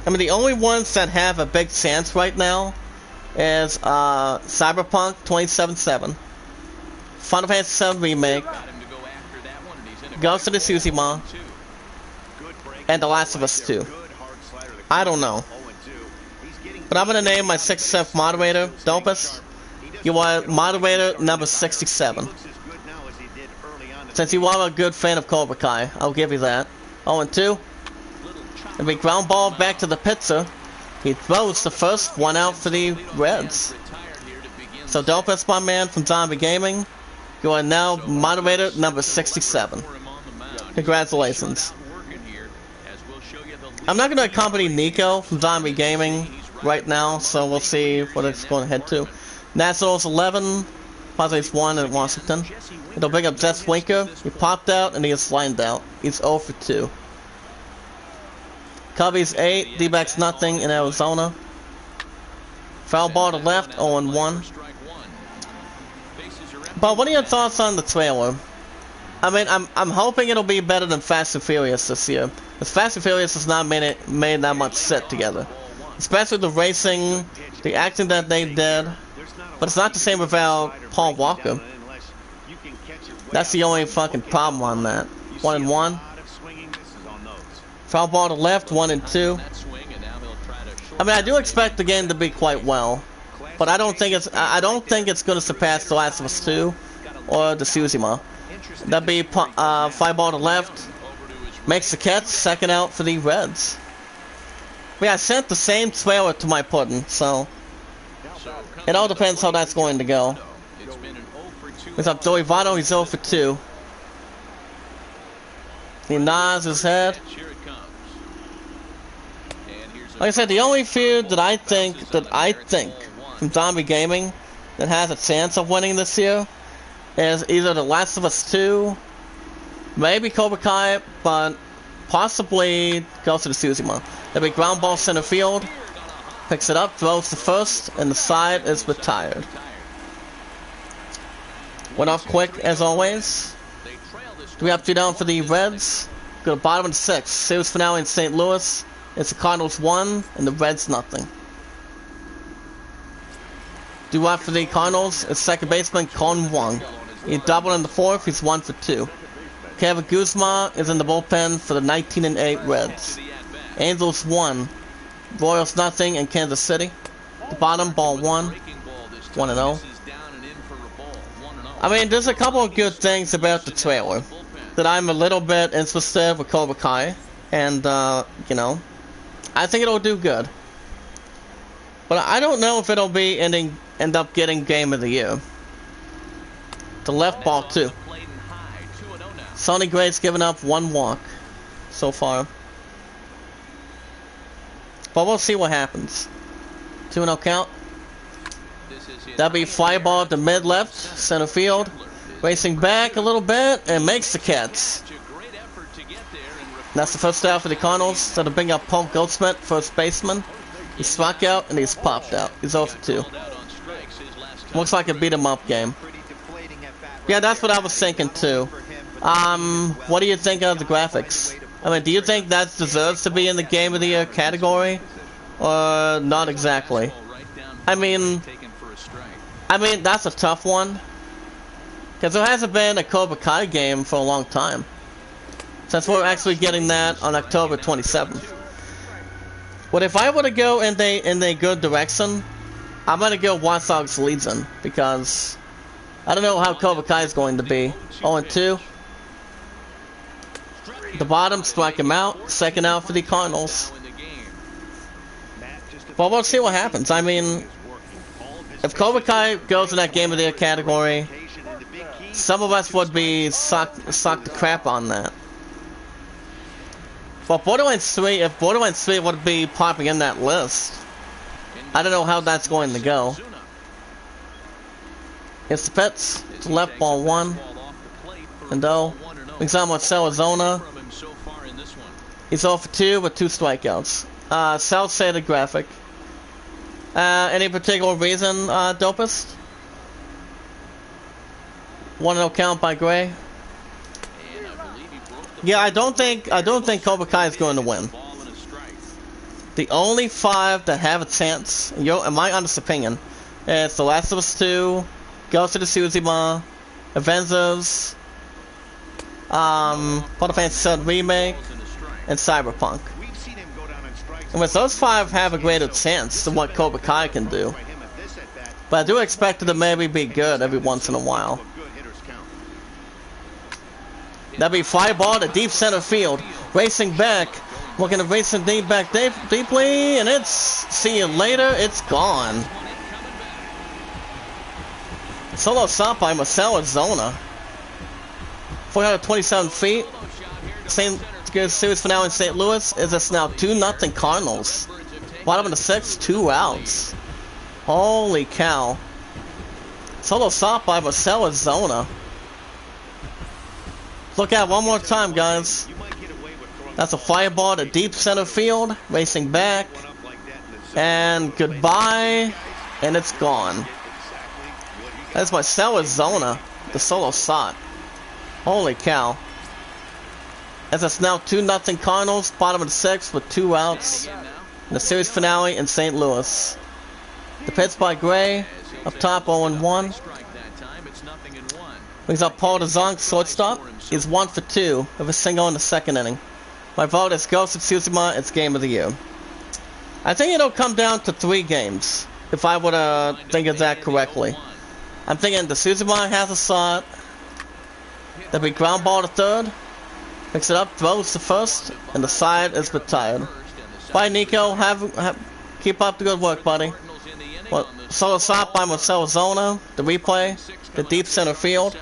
I mean, the only ones that have a big chance right now is Cyberpunk 2077, Final Fantasy VII Remake, Ghost of Tsushima, and The Last of Us 2. I don't know. But I'm gonna name my 67th moderator, Dopest. You are moderator number 67. Since you are a good fan of Cobra Kai, I'll give you that. 0-2. And we ground ball back to the pitcher. He throws the first, 1 out for the Reds. So Dopest, my man from Zombie Gaming, you are now moderator number 67. Congratulations. I'm not going to accompany Nico from Zombie Gaming right now, so we'll see what it's going to head to. Nationals 11, Padres 1 in Washington. It'll bring up Jess Winker. He popped out and he is lined out. He's 0 for 2. Cubbies 8, D-backs nothing in Arizona. Foul ball to left, 0-1. But what are your thoughts on the trailer? I mean, I'm hoping it'll be better than Fast and Furious this year. Because Fast and Furious has not made that much set together. Especially the racing, the acting that they did. But it's not the same without Paul Walker. That's the only fucking problem on that. 1-1. Foul ball to left, 1-2. I mean, I do expect the game to be quite well. But I don't think it's going to surpass The Last of Us 2 or the Tsushima. That'd be fly ball to left. Makes the catch, second out for the Reds. But yeah, I sent the same trailer to my pudding, so it all depends how that's going to go. What's up, Joey Votto? He's 0 for 2. He nods his head. Like I said, the only feud that I think from Zombie Gaming that has a chance of winning this year is either The Last of Us 2, maybe Cobra Kai, but possibly Ghost of Tsushima. There'll be ground ball center field, picks it up, throws the first, and the side is retired. Went off quick as always. 3 up, 2 down for the Reds. Go to bottom of the 6th. Series finale in St. Louis. It's the Cardinals 1 and the Reds nothing. Due up for the Cardinals is second baseman Con Wong. He doubled in the 4th. He's 1 for 2. Kevin Guzma is in the bullpen for the 19-8 Reds. Angels 1, Royals nothing in Kansas City. The bottom, ball 1, 1-0. I mean, there's a couple of good things about the trailer. that I'm a little bit interested with Cobra Kai, and you know, I think it'll do good. But I don't know if it'll be end up getting Game of the Year. The left ball too. Sonny Gray's given up 1 walk so far. But we'll see what happens. 2-0 count. That'll be fly ball to mid-left, center field. Racing back a little bit and makes the catch. That's the first out for the Cardinals. That'll bring up Paul Goldsmith, first baseman. He struck out and he's popped out. He's 0 for 2. Looks like a beat-em-up game. Yeah, that's what I was thinking too. What do you think of the graphics? I mean, do you think that deserves to be in the Game of the Year category? Or not exactly? I mean, that's a tough one. Because there hasn't been a Cobra Kai game for a long time. Since we're actually getting that on October 27th. But if I were to go in a good direction, I'm gonna go Watch Dogs Legion, because I don't know how Cobra Kai is going to be. 0-2. The bottom, strike him out. Second out for the Cardinals. Well, we'll see what happens. I mean, if Cobra Kai goes in that Game of the Year category, some of us would be sucked the crap on that. But Borderlands 3, if Borderlands 3 would be popping in that list, I don't know how that's going to go. It's the Pets, it's left ball 1. And example with Arizona. He's 0 for 2 with 2 strikeouts. South-sided graphic. Any particular reason, Dopest? 1-0 count by Gray. Yeah, I don't think Cobra Kai is going to win. The only 5 that have a chance, in my honest opinion, is The Last of Us 2, Ghost of Tsushima, Avengers, Final Fantasy VII Remake, and Cyberpunk. And with those 5 have a greater chance than what Cobra Kai can do. But I do expect it to maybe be good every once in a while. That'll be fly ball to deep center field. Racing back. Looking to race and deep back deeply. And it's, see you later, it's gone. Solo stop by Marcell Arizona. 427 feet. Same good series finale in St. Louis. Is this now 2-0 Cardinals? Bottom of the 6th, 2 outs. Holy cow. Solo stop by Marcell Arizona. Look at it one more time, guys. That's a fly ball to deep center field. Racing back. And goodbye. And it's gone. That's Marcell Arizona. The solo shot. Holy cow. As it's now 2-0 Cardinals. Bottom of the 6th with 2 outs. In the series finale in St. Louis. The pitch by Gray. Up top 0-1. Brings up Paul DeZonk, shortstop. He's 1 for 2 with a single in the 2nd inning. My vote is Ghost of Tsushima. It's Game of the Year. I think it'll come down to 3 games, if I would think of that correctly. I'm thinking the Tsushima has a shot. There'll be ground ball to 3rd. Picks it up, throws to 1st, and the side is retired. Bye, Nico. Keep up the good work, buddy. Well, solo stop by Marcell Arizona. The replay. The deep center field.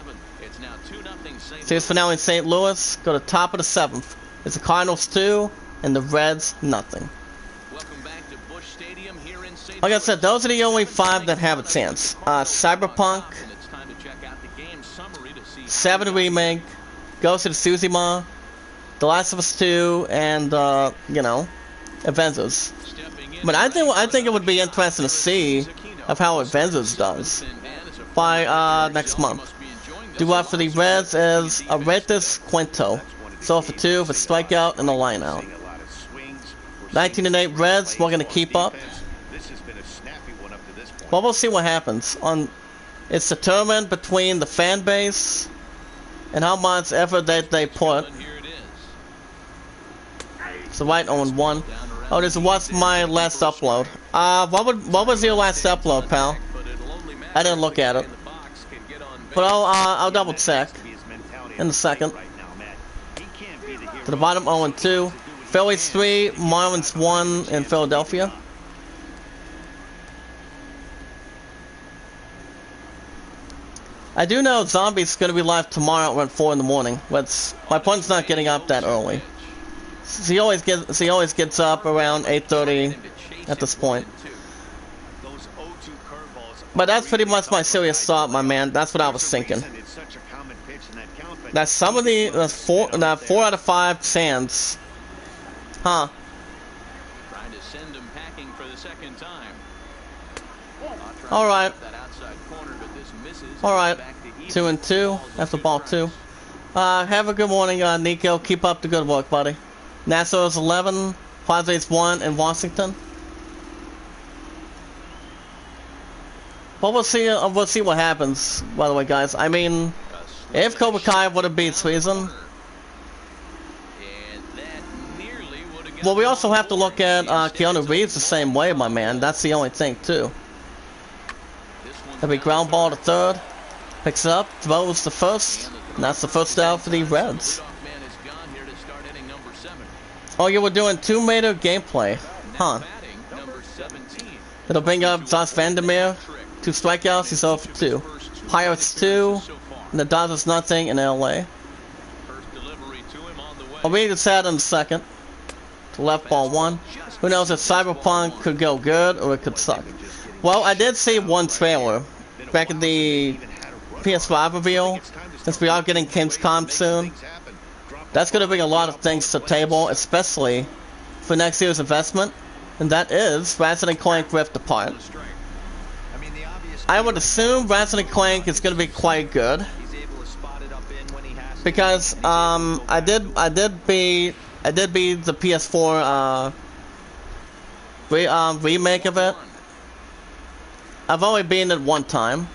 Series finale in St. Louis. Go to top of the 7th. It's the Cardinals 2 and the Reds nothing. Like I said, those are the only 5 that have a chance. Cyberpunk, 7 Remake, Ghost of Tsushima, The Last of Us 2, and Avengers. But I think it would be interesting to see of how Avengers does by next month. Due up for the Reds is Aretas Quinto. So for 2 with a strikeout and a lineout. 19-8 Reds, we're going to keep up. Well, we'll see what happens. It's determined between the fan base and how much effort that they put. So right 0-1. Oh, what's my last upload? What was your last upload, pal? I didn't look at it. But I'll double check in a second. To the bottom, 0-2. Phillies 3, Marlins 1 in Philadelphia. I do know Zombie's going to be live tomorrow around 4 in the morning. But my opponent's not getting up that early. So he always gets up around 8:30 at this point. But that's pretty much my serious thought, my man. That's what I was thinking. That some of the that 4 out of 5 sands. Huh. Trying to send him packing for the second time. Alright. Alright. Back to 2-2. That's the ball 2. Have a good morning, Nico. Keep up the good work, buddy. Nassau's 11, Padres 1 in Washington. But we'll see what happens, by the way, guys. I mean, if Cobra Kai would have beat Sweden, well, we also have to look at Keanu Reeves the same way, my man. That's the only thing, too. That'll be ground ball to third. Picks it up, throws the first, and that's the first out for the Reds. Oh, you were doing 2-meter gameplay, huh? It'll bring up Josh Vandermeer, 2 strikeouts, he's 0 for 2. Pirates 2, and the Dodgers nothing in LA. I'll be sad in a second. To left ball 1. Who knows if Cyberpunk could go good or it could suck. Well, I did see one trailer back in the PS5 reveal, since we are getting Gamescom soon. That's going to bring a lot of things to the table, especially for next year's investment, and that is Ratchet & Clank Rift Apart. I would assume Ratchet & Clank is going to be quite good, because I did beat the PS4 remake of it. I've only beaten it one time,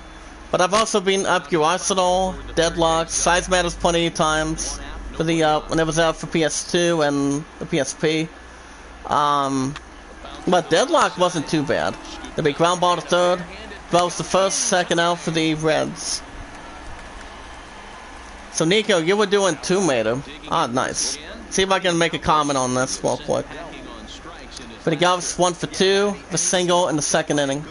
but I've also beaten Up Your Arsenal, Deadlock, Size Matters plenty of times for the when it was out for PS2 and the PSP. But Deadlock wasn't too bad. There'll be ground ball to third. That was the first, second out for the Reds. So Nico, you were doing 2-meter. Ah, nice. See if I can make a comment on this real quick. For the Govs, 1 for 2, the single in the second inning.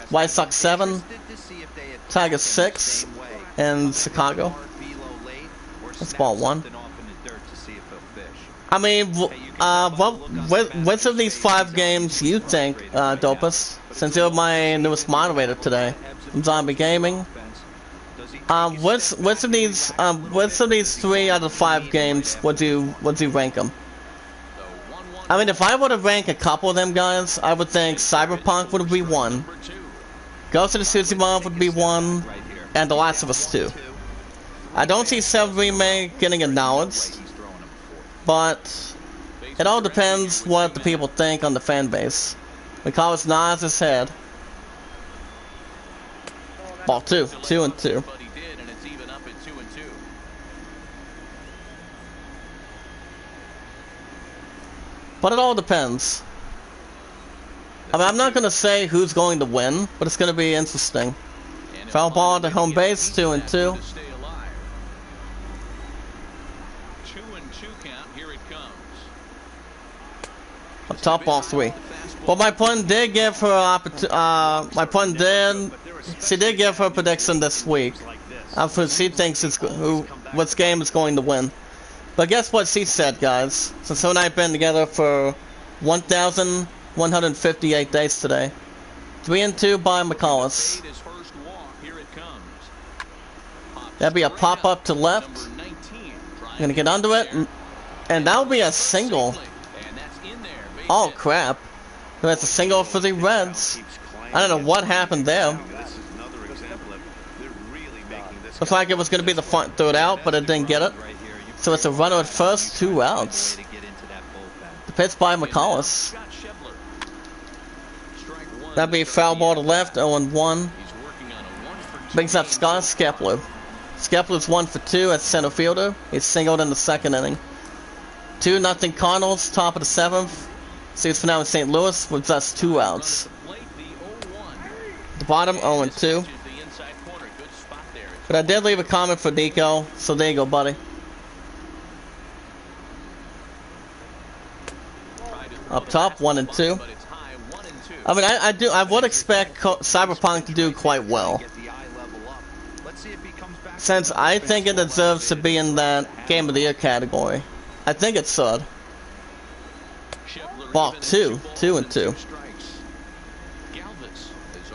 White Sox 7, Tigers 6, and Chicago. That's ball 1. I mean, which of these 5 games you think, Dopus, since you're my newest moderator today from Zombie Gaming? Which of these 3 out of 5 games would you rank them? I mean, if I were to rank a couple of them, guys, I would think Cyberpunk would be 1, Ghost of Tsushima would be 1, and The Last of Us 2. I don't see 7 Remake getting acknowledged, but it all depends what the people think on the fan base. Because nods his head. Ball 2, 2-2. But it all depends. I mean, I'm not going to say who's going to win, but it's going to be interesting. Foul ball to home base, 2-2. 2-2 count. Here it comes. Up top, ball 3. Well, my opponent did give her she did give her a prediction this week. She thinks which game is going to win. But guess what she said, guys? Since her and I have been together for 1,158 days today. 3-2 by McCullis. That'd be a pop-up to left. Gonna get under it. And that'll be a single. Oh, crap. That's a single for the Reds. I don't know what happened there. Looks like it was going to be the front third out, but it didn't get it. So it's a runner at first, 2 outs. The pitch by McCullis. That'd be foul ball to left, 0-1. Brings up Scott Skepler. Skepler's 1 for 2 at center fielder. He's singled in the second inning. 2-0 Cardinals, top of the 7th. Series for now in St. Louis with just 2 outs. At the bottom, 0-2. But I did leave a comment for Nico, so there you go, buddy. Up top, 1 and 2. But it's high, 1 and 2. I mean, I would expect Cyberpunk to do quite well, since I think it deserves to be in that Game of the Year category. I think it should. Balk 2 and 2.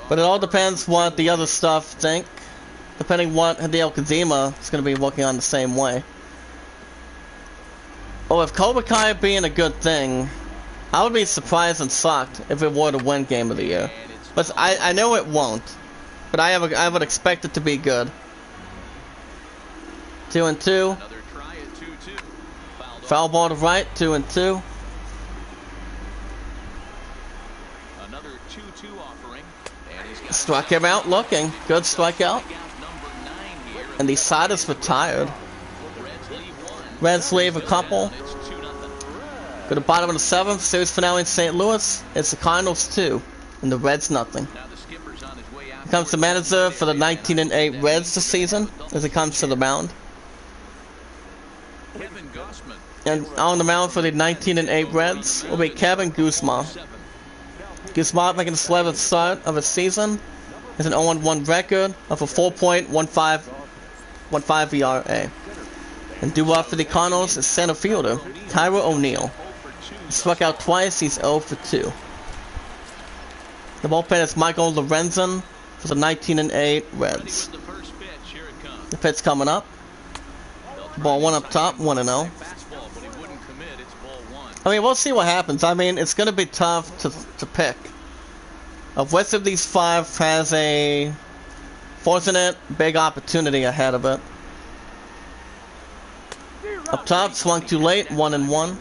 But it all depends what the other stuff think. Depending what Hideo Kojima is going to be working on the same way. Oh, if Cobra Kai being a good thing, I would be surprised and shocked if it were to win Game of the Year. But I know it won't. But I would expect it to be good. 2 and 2. Foul ball to right, 2 and 2. Another 2-2 offering. Struck him out looking. Good strikeout. And the side is retired. Reds leave a couple. Go to the bottom of the 7th. Series finale in St. Louis. It's the Cardinals 2. And the Reds nothing. Here comes the manager for the 19-8 Reds this season. As it comes to the mound. And on the mound for the 19-8 Reds will be Kevin Guzman. Guzman making the 11th start of his season. Has an 0-1 record of a 4.15 ERA. And due up for the Cardinals is center fielder Tyra O'Neill. He struck out twice, he's 0 for 2. The bullpen is Michael Lorenzen for the 19-8 Reds. The pitch coming up. Ball 1 up top, 1-0. I mean, we'll see what happens. I mean, it's going to be tough to pick. Of which of these 5 has a fortunate big opportunity ahead of it. Up top, swung too late, 1-1.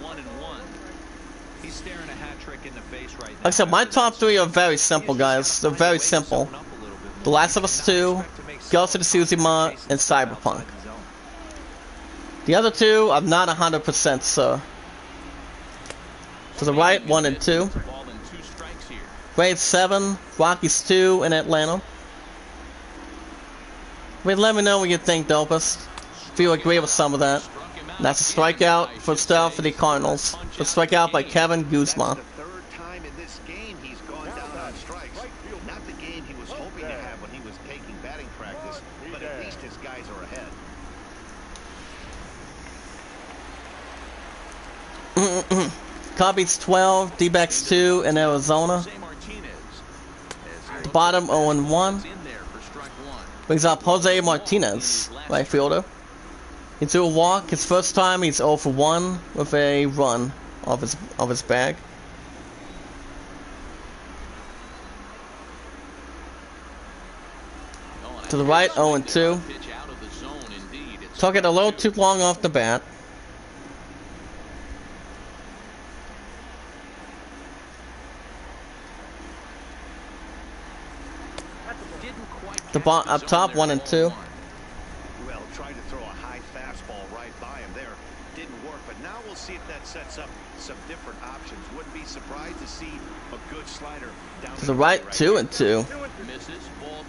Like I said, my top 3 are very simple, guys. They're very simple. The Last of Us 2, Ghost of Tsushima, and Cyberpunk. The other 2, I'm not 100% sure. To the right, 1 and 2. Grade 7, Rockies 2 in Atlanta. Wait, let me know what you think, Dopus. If you agree with some of that. And that's a strikeout for the Cardinals. A strikeout by Kevin Guzman. The third time in this game he's gone down on strikes. Not the game he was hoping to have when he was taking batting practice, but at least his guys are ahead. Cubbies 12, D-backs 2 in Arizona. At the bottom, 0-1. Brings up Jose Martinez, right fielder. He threw a walk. His first time, he's 0 for 1 with a run off his bag. To the right, 0-2. Took it a little too long off the bat. Up top, 1 and 2. Well, tried to throw a high fastball right by him there. Didn't work, but now we'll see if that sets up some different options. Wouldn't be surprised to see a good slider down To the right, 2 and 2. Misses, ball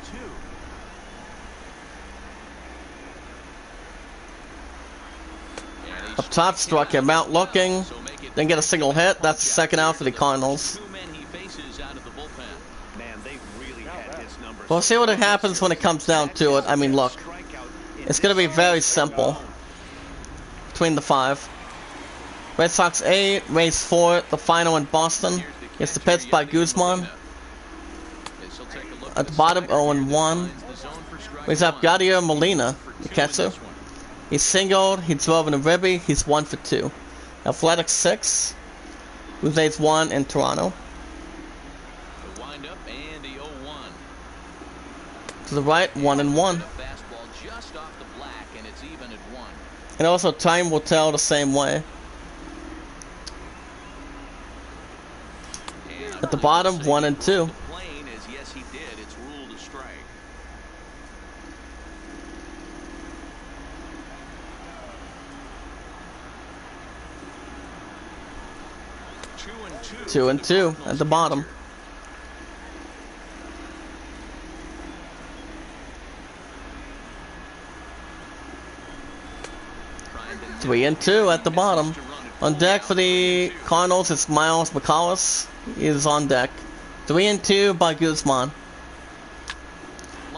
2. Up top, struck him out looking. Didn't get a single hit. That's the second out for the Cardinals. We'll see what happens when it comes down to it. I mean, look. It's going to be very simple. Between the 5. Red Sox 8, Rays 4, the final in Boston. It's the pitch by Guzman. At the bottom, 0-1. Brings up Yadier Molina, the catcher. He's singled, he drove in a ribby, he's 1 for 2. Athletics 6. Blue 1 in Toronto. To the right, 1-1. And also, time will tell the same way. At the bottom, 1 and 2. Two and 2 at the bottom. 3 and 2 at the bottom. On deck for the Cardinals, it's Miles McCollis. He is on deck. 3-2 by Guzman.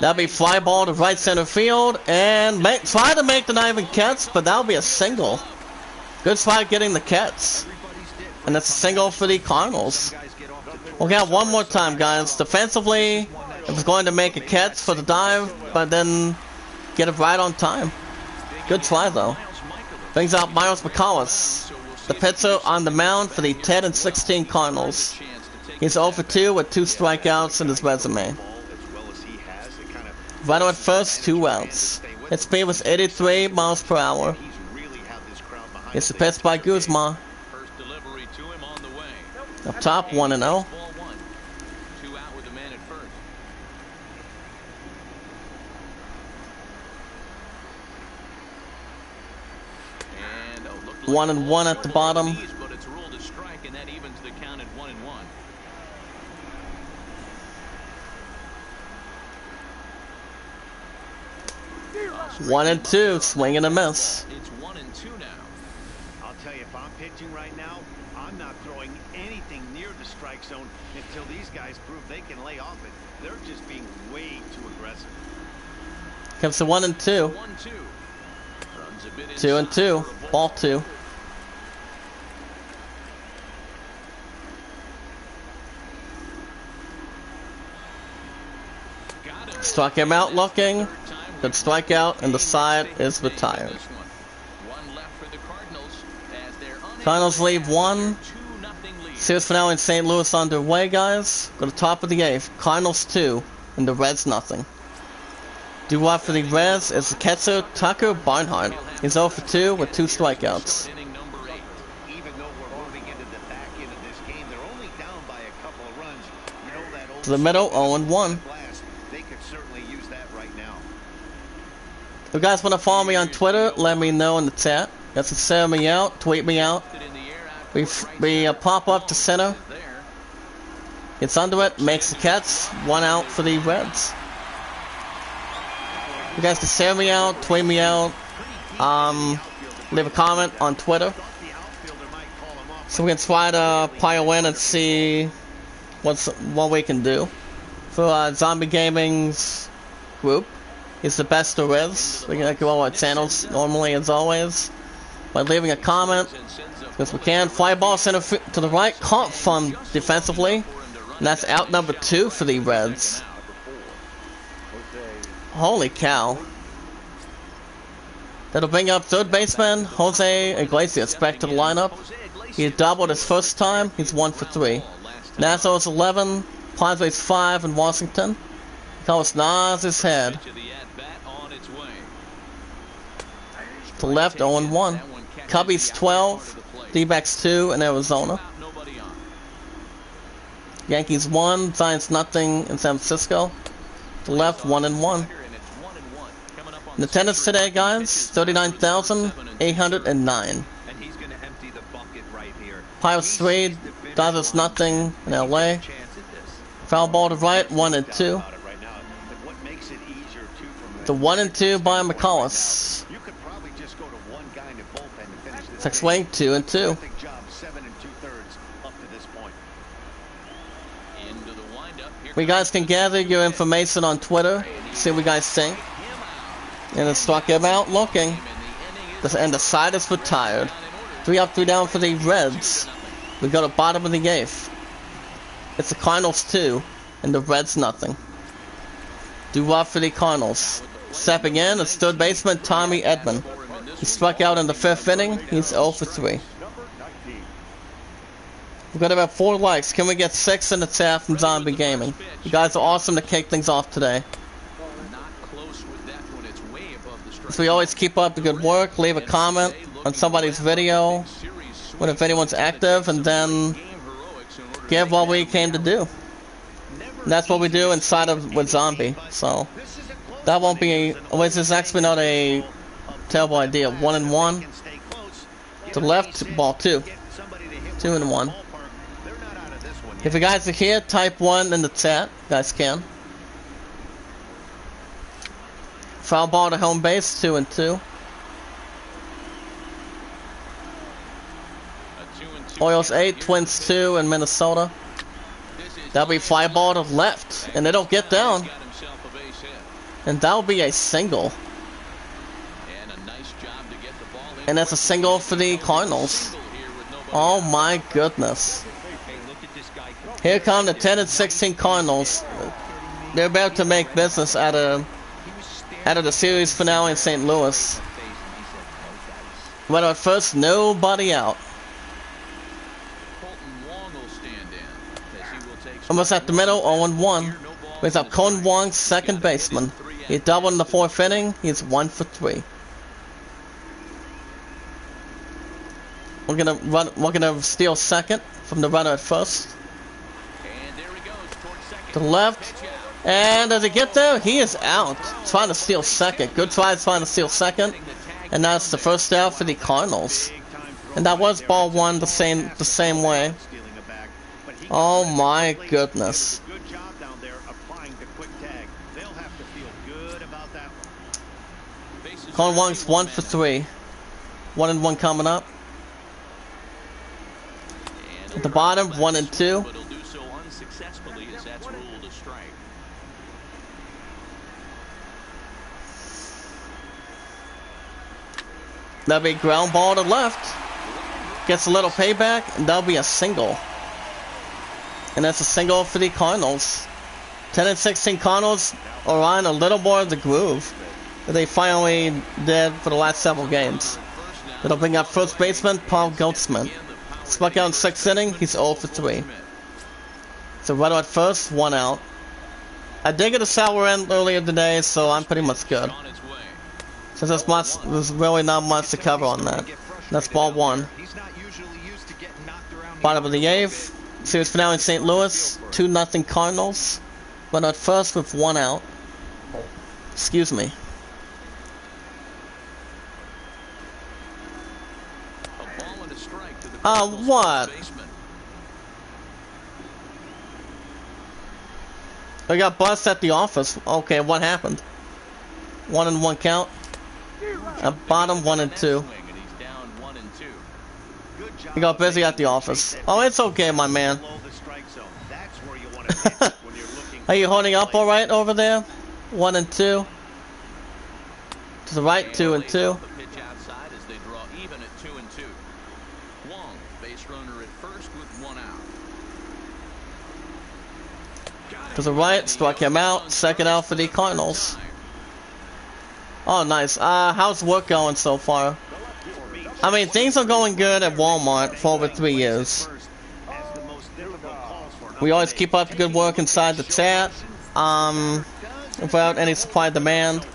That'll be fly ball to right center field, and try to make the not even catch, but that'll be a single. Good try getting the catch. And that's a single for the Cardinals. We'll get one more time, guys. Defensively, it was going to make a catch for the dive, but then get it right on time. Good try, though. Brings out Miles McCollis, the pitcher on the mound for the 10-16 Cardinals. He's 0 for 2 with 2 strikeouts in his resume. Runner at first, 2 outs. His speed was 83 miles per hour. It's the pitch by Guzman. Up top, 1-0. One and one at the bottom. But it's ruled a strike, and that evens the count at 1-1. 1-2, swing and a miss. It's 1-2 now. I'll tell you, if I'm pitching right now, I'm not throwing anything near the strike zone until these guys prove they can lay off it. They're just being way too aggressive. Comes to 1-2. 2-2. Ball 2. Struck him out looking. Good strikeout, and the side is retired. Cardinals leave 1. Series finale in St. Louis underway, guys. Go to top of the 8th. Cardinals 2, and the Reds nothing. Due up for the Reds is the catcher Tucker Barnhart. He's 0 for 2 with 2 strikeouts. To the middle, 0-1. If you guys want to follow me on Twitter, let me know in the chat. You guys can send me out, tweet me out. We pop up to center. It's under it, makes the catch. 1 out for the Reds. You guys can send me out, tweet me out. Leave a comment on Twitter. So we can try to pile in and see what we can do. For Zombie Gaming's group. It's the best there is. We can go on our channels normally as always by leaving a comment, because we can. Fly ball center to the right, caught from defensively, and that's out number 2 for the Reds. Holy cow. That'll bring up third baseman Jose Iglesias back to the lineup. He doubled his first time. He's 1 for 3. Nassau's 11, Padres 5 in Washington. Carlos nods his head. To left, 0-1. Cubbies 12, D-backs 2 in Arizona. Yankees 1, Giants nothing in San Francisco. To left, 1-1. In attendance today, guys, 39,809. Pirates 3, Dodgers nothing in LA. Foul ball to right, 1-2. The 1-2 by McCollis. 6 swing, 2-2. We guys can gather your information on Twitter, see what you guys think. And then struck him out looking. And the side is retired. 3 up, 3 down for the Reds. We go to bottom of the 8th. It's the Cardinals 2, and the Reds nothing. Due up for the Cardinals. Stepping in is third baseman Tommy Edman. He struck out in the 5th inning. He's 0 for 3. We've got about 4 likes. Can we get 6 in the chat from Zombie Gaming? You guys are awesome to kick things off today. So we always keep up the good work. Leave a comment on somebody's video, if anyone's active, and then give what we came to do. And that's what we do inside of with Zombie. So that won't be. This is actually not a terrible idea. 1-1. To the left, ball 2. 2-1. If you guys are here, type 1 in the chat. You guys can. Foul ball to home base, 2-2. Orioles 8, Twins 2 in Minnesota. That'll be fly ball to left, and it'll get down. And that'll be a single. And that's a single for the Cardinals. Oh my goodness. Here come the 10 and 16 Cardinals. They're about to make business out of the series finale in St. Louis. But at first, nobody out. Almost at the middle, 0-1. With up Colton Wong, second baseman. He doubled in the 4th inning. He's 1 for 3. We're gonna steal second from the runner at first. To the left. And does he get there? He is out. Trying to steal second. Good try trying to steal second. And that's the first out for the Cardinals. And that was ball 1 the same way. Oh my goodness. Colton Wong's 1 for 3. 1-1 coming up. At the bottom, 1-2. That'll be ground ball to left. Gets a little payback, and that'll be a single. And that's a single for the Cardinals. 10 and 16 Cardinals are on a little more of the groove that they finally did for the last several games. It'll bring up first baseman Paul Goldschmidt. Struck out in 6th inning, he's 0 for 3. So runner at first, 1 out. I did get a sour end earlier today, so I'm pretty much good. So there's really not much to cover on that. That's ball 1. Bottom of the 8th. Series finale in St. Louis. 2-0 Cardinals. Runner at first with 1 out. Excuse me. What? I got bust at the office. Okay, what happened? 1-1 count. At bottom, 1-2. He got busy at the office. Oh, it's okay, my man. Are you holding up all right over there? 1-2. To the right, 2-2. To the right, struck him out. Second out for the Cardinals. Oh, nice. How's work going so far? I mean, things are going good at Walmart for over 3 years. We always keep up the good work inside the chat. Without any supply demand.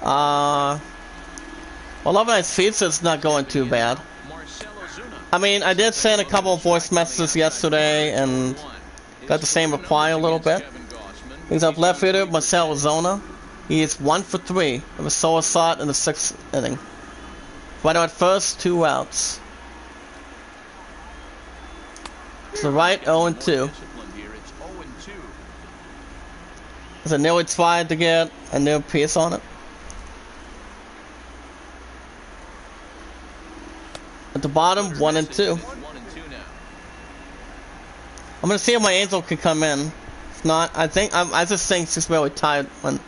Well, Love Night's Pizza's not going too bad. I mean, I did send a couple of voice messages yesterday and got the same reply a little bit. He's up left fielder, Marcell Ozuna. He is 1 for 3 with a solo shot in the 6th inning. Right at first, 2 outs. To the right, 0-2. There's a nearly tried to get a new piece on it. At the bottom, 1-2. I'm gonna see if my Angel can come in. If not, I just think she's really tired when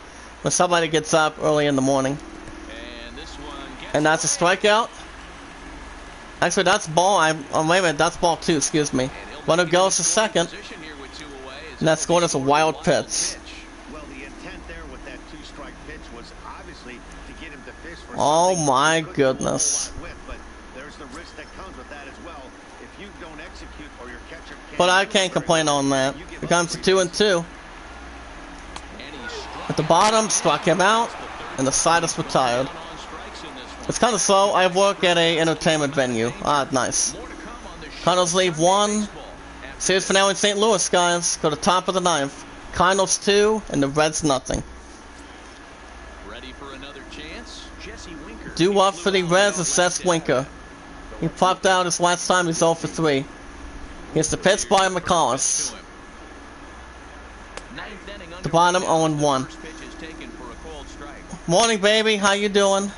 somebody gets up early in the morning. And that's a strikeout. Actually, that's ball. Wait a minute, that's ball 2. Excuse me. Runner goes to second. And that scored us a wild pitch. Oh my goodness. But I can't complain on that. Here comes the 2-2. At the bottom, struck him out, and the side is retired. It's kind of slow. I work at a entertainment venue. Ah, nice. Cardinals leave 1. Series finale in St. Louis, guys. Go to top of the 9th. Cardinals 2, and the Reds nothing. Due up for the Reds is Seth Winker. He popped out his last time. He's 0 for 3. Here's the pitch by McCollum. The bottom, 0-1. Morning, baby. How you doing?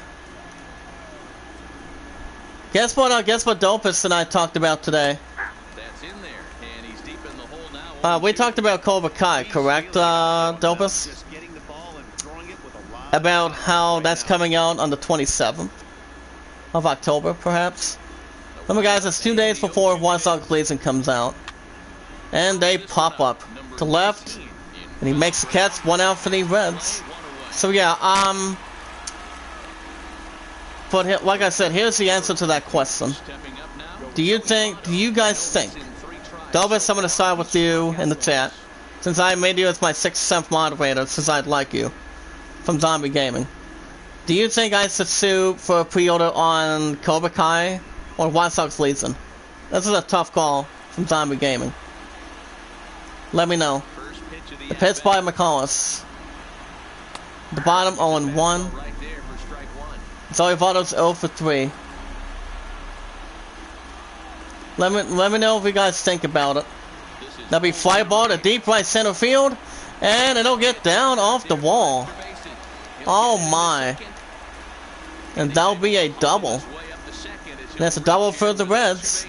Guess what Dopus and I talked about today? That's in there, and he's deep in the hole now. We talked about Cobra Kai, correct, Dopus? Just getting the ball and throwing it with a lot About how that's coming out on the 27th of October, perhaps. Remember, guys, it's 2 days before White Sox Legion comes out, and they pop up to left, and he makes the catch, 1 out for the Reds. So yeah, but like I said, here's the answer to that question. Do you guys think? Delvis, I'm gonna start with you in the chat, since I made you as my 6th, 7th moderator, since I'd like you, from Zombie Gaming. Do you think I should sue for a pre-order on Cobra Kai or White Sox Legion? This is a tough call from Zombie Gaming. Let me know. The pitch by McCullis. The bottom 0-1. Zoe Votto's 0 for 3. Let me know if you guys think about it. That'll be fly ball to deep right center field, and it'll get down off the wall. Oh my. And that'll be a double. That's a double for the Reds.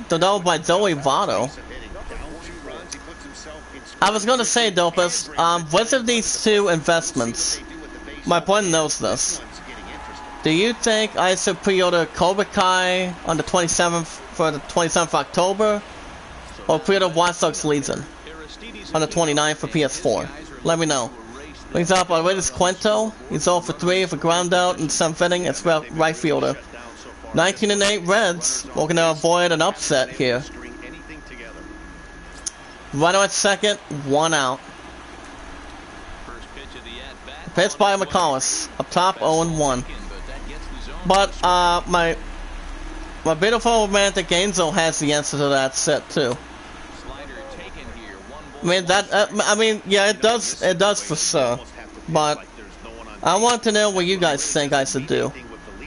The double by Zoe Votto. I was gonna say, Dopus, which of these two investments, my opponent knows this, do you think I should pre-order Cobra Kai on the 27th for the 27th of October, or pre-order White Sox Legion on the 29th for PS4? Let me know. Brings up our latest Quento. He's 0 for 3 for ground out and some fitting. It's right fielder. 19-8 Reds. We're gonna avoid an upset here. Runner at second, 1 out. Pitch by McCullis. Up top, 0-1. But my beautiful romantic angel has the answer to that set too. I mean, yeah, it does for sure. But I want to know what you guys think I should do,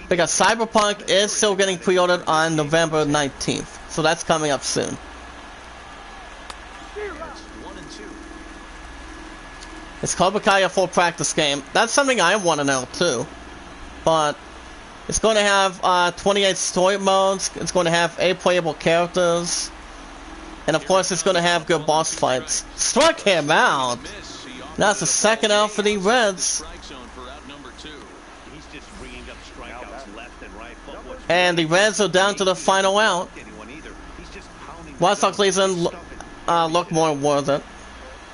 because Cyberpunk is still getting pre-ordered on November 19th, so that's coming up soon. Is Cobra Kai a full practice game? That's something I want to know too. But it's going to have 28 story modes. It's going to have 8 playable characters. And of course, it's going to have good boss fights. Struck him out! That's the 2nd out for the Reds. And the Reds are down to the final out. White Sox Legion look more worth it.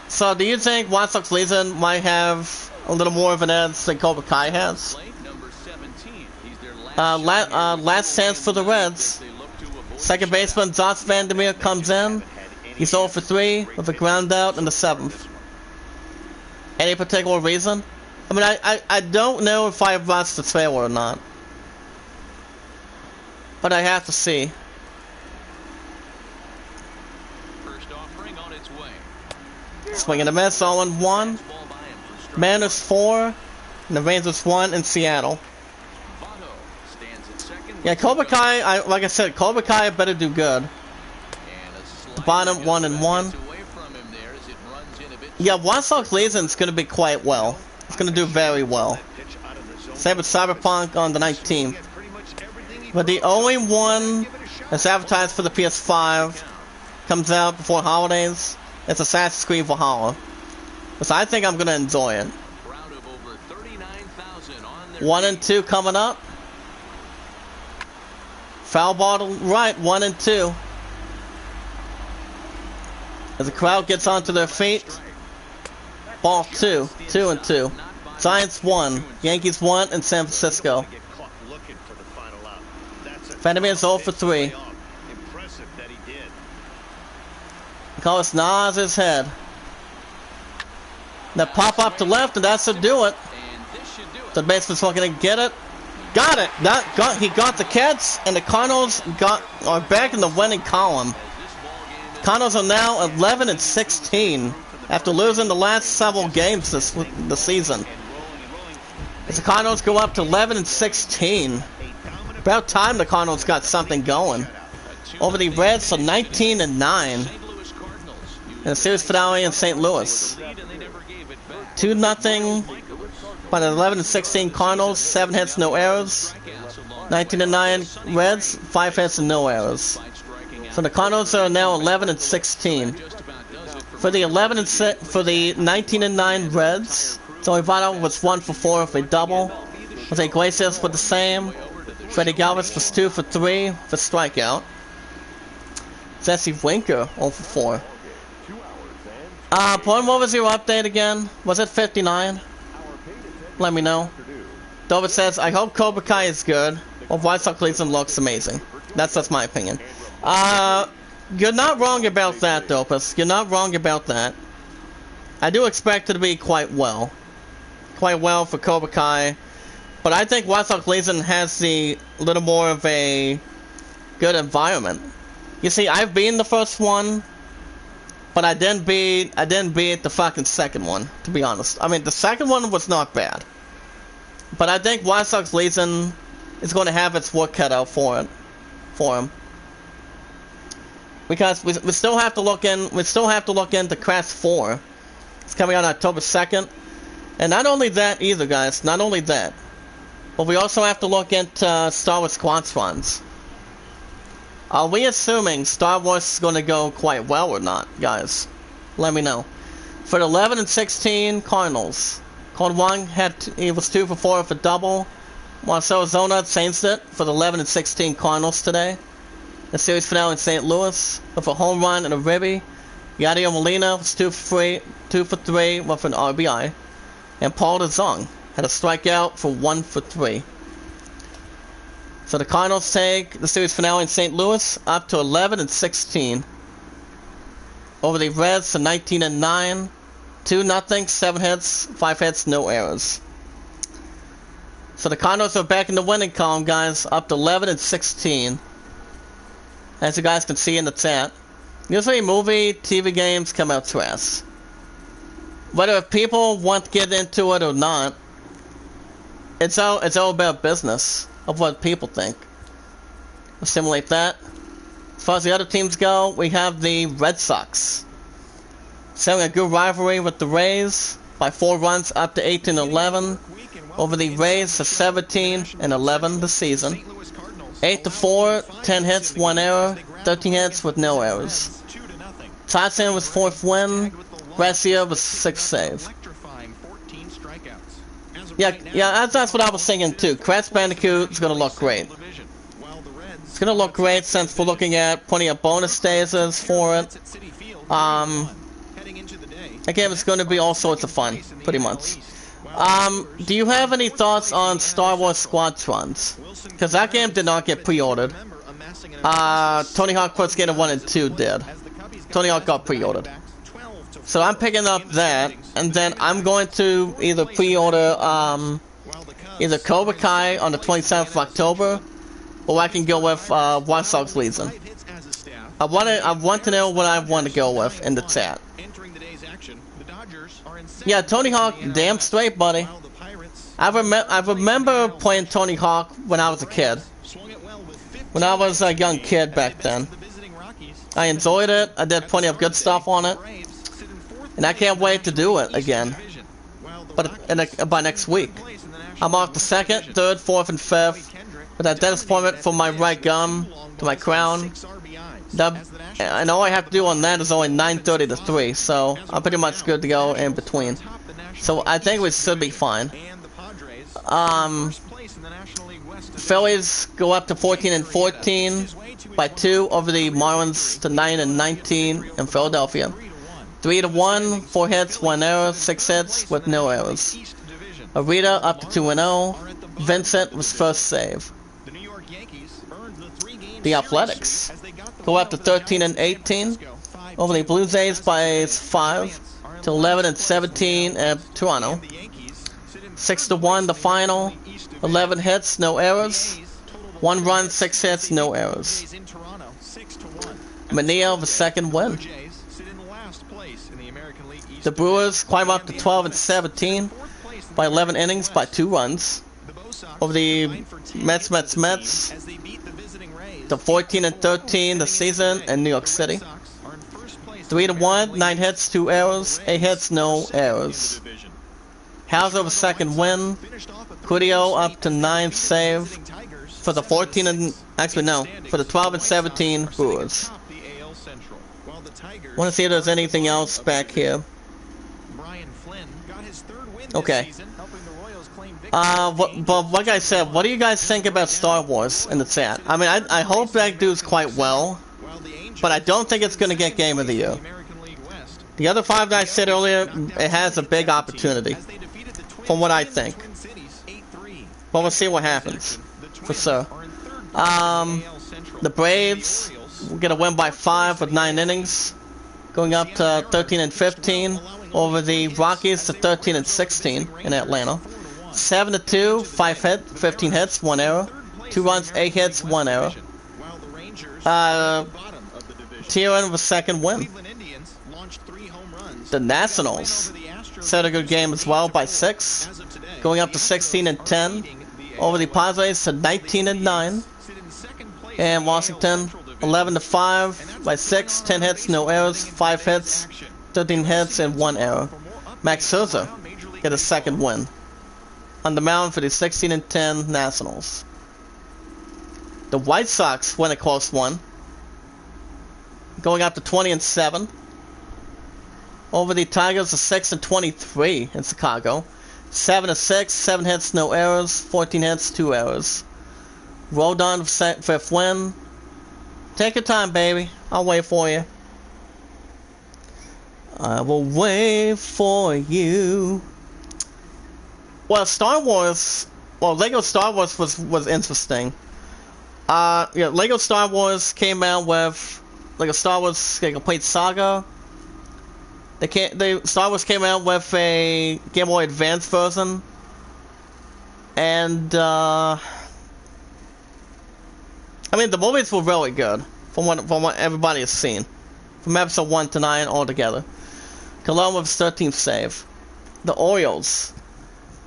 So do you think White Sox Legion might have a little more of an edge than Cobra Kai has? Last chance for the Reds. Second baseman Josh Vandermeer comes in. He's 0 for 3 with a ground out in the 7th. Any particular reason? I mean, I don't know if I've watched the trailer or not, but I have to see. Swing and a miss, 0-1. Mariners 4, and the Rangers 1 in Seattle. Yeah, Cobra Kai, like I said, Cobra Kai better do good. The bottom 1-1. Yeah, White Sox Legion's gonna be quite well. It's gonna do very well. Same with Cyberpunk on the 19th. But the only one that's advertised for the PS5 comes out before holidays. It's Assassin's Creed Valhalla. So I think I'm gonna enjoy it. 1 and 2 coming up. Foul ball to right, 1 and 2. As the crowd gets onto their feet. Ball 2, 2 and 2. Giants 1, Yankees 1 in San Francisco. Vandermeer's 0 for 3. McCullis nods his head. Now pop up to left, and that should do it. The baseman's not going to get it. Got it. He got the catch, and the Cardinals are back in the winning column. Cardinals are now 11-16 after losing the last several games this season. As the Cardinals go up to 11-16. About time the Cardinals got something going. Over the Reds, so 19-9. In the series finale in St. Louis. 2-0 by the 11-16 Cardinals. 7 hits, no errors. 19-9 Reds, 5 hits and no errors. So the Cardinals are now 11-16. For the 19-9 Reds, Tony Votto was 1 for 4 with a double. Jose Iglesias with the same. Freddie Galvis was 2 for 3 for strikeout. Jesse Winker 0 for 4. Point, what was your update again? Was it 59? Let me know. David says, I hope Cobra Kai is good. Well, White Sox Cleveland looks amazing. That's my opinion. You're not wrong about that, Dopus. You're not wrong about that. I do expect it to be quite well. Quite well for Cobra Kai. But I think White Sox Cleveland has the little more of a good environment. You see, I've been the first one, but I didn't beat the fucking second one, to be honest. I mean, the second one was not bad. But I think White Sox Cleveland is going to have its work cut out for him. Because we still have to look into Crash 4. It's coming out October 2nd. And not only that either, guys, not only that. But we also have to look into Star Wars Squadrons. Are we assuming Star Wars is going to go quite well or not, guys? Let me know. For the 11-16 Cardinals, Card 1 he was 2 for 4 for double. Marcell Ozuna changed it for the 11-16 Cardinals today. The series finale in St. Louis with a home run and a ribby. Yadier Molina was 2 for 3 with an RBI. And Paul DeJong had a strikeout for 1 for 3. So the Cardinals take the series finale in St. Louis up to 11-16. Over the Reds to 19-9. 2-0, 7 hits, 5 hits, no errors. So the Cardinals are back in the winning column, guys, up to 11-16. As you guys can see in the chat. Usually movie, TV games come out trash. Whether if people want to get into it or not, it's all about business of what people think. We'll simulate that. As far as the other teams go, we have the Red Sox. Selling a good rivalry with the Rays by 4 runs up to 18-11. Over the Rays to 17-11 this season. 8-4, 10 hits, 1 error, 13 hits with no errors. Tyson was 4th win. Garcia was 6th save. Yeah, that's what I was thinking too. Crash Bandicoot is gonna look great. It's gonna look great since we're looking at plenty of bonus stages for it. Again, it's gonna be all sorts of fun, pretty much. Do you have any thoughts on Star Wars Squadrons? Because that game did not get pre-ordered. Tony Hawk Pro Skater 1 and 2 did. Tony Hawk got pre-ordered. So I'm picking up that, and then I'm going to either pre-order either Cobra Kai on the 27th of October, or I can go with White Sox Legion. I want to know what I want to go with in the chat. Yeah, Tony Hawk, damn straight, buddy. I remember playing Tony Hawk when I was a kid. When I was a young kid back then. I enjoyed it. I did plenty of good stuff on it. And I can't wait to do it again. But by next week. I'm off the 2nd, 3rd, 4th, and 5th. With that dentist appointment for my right gum to my crown. And all I have to do on that is only 9:30 to 3. So I'm pretty much good to go in between. So I think we should be fine. Phillies go up to 14-14 by 2 over the Marlins to 9-19 in Philadelphia. 3-1, 4 hits, 1 error, 6 hits with no errors. Arita up to 2-0. Vincent was 1st save. The Athletics go up to 13-18 over the Blue Jays by 5 to 11-17 at Toronto. 6-1 the final. 11 hits, no errors. 1 run, 6 hits, no errors. Mania the 2nd win. The Brewers climb up to 12-17 by 11 innings by 2 runs. Over the Mets to 14-13 the season in New York City. 3-1, 9 hits, 2 errors, 8 hits, no errors. Hauser the 2nd win. Cudio up to 9th save. for the 14 and actually no, for the 12 and 17 Brewers. Want to see if there's anything else back here. Okay. But like I said, what do you guys think about Star Wars in the chat? I mean, I hope that does quite well, but I don't think it's going to get Game of the Year. The other 5 that I said earlier, it has a big opportunity, from what I think. But we'll see what happens, for sure. The Braves will get a win by 5 with 9 innings, going up to 13 and 15 over the Rockies to 13 and 16 in Atlanta. 7-2, 15 hits, 1 error, 2 runs, 8 hits, 1 error. TRN was second win. The Nationals set a good game as well by 6, going up to 16 and 10 over the Padres to 19 and 9. And Washington 11 to 5 by 6, 10 hits, no errors, 5 hits, 13 hits, and 1 error. Max Scherzer get a second win on the mound for the 16 and 10 Nationals. The White Sox win a close one, going up to 20 and 7 over the Tigers to 6 and 23 in Chicago. 7 to 6, 7 hits, no errors, 14 hits, 2 errors. Rodon for 5th win. Take your time, baby. I'll wait for you. I will wait for you. Well, Lego Star Wars was interesting. Yeah, Lego Star Wars came out with Lego Star Wars Complete Saga. Star Wars came out with a Game Boy Advance version, and I mean the movies were really good from what everybody has seen, from episode 1 to 9 altogether. Cologne with his 13th save. The Orioles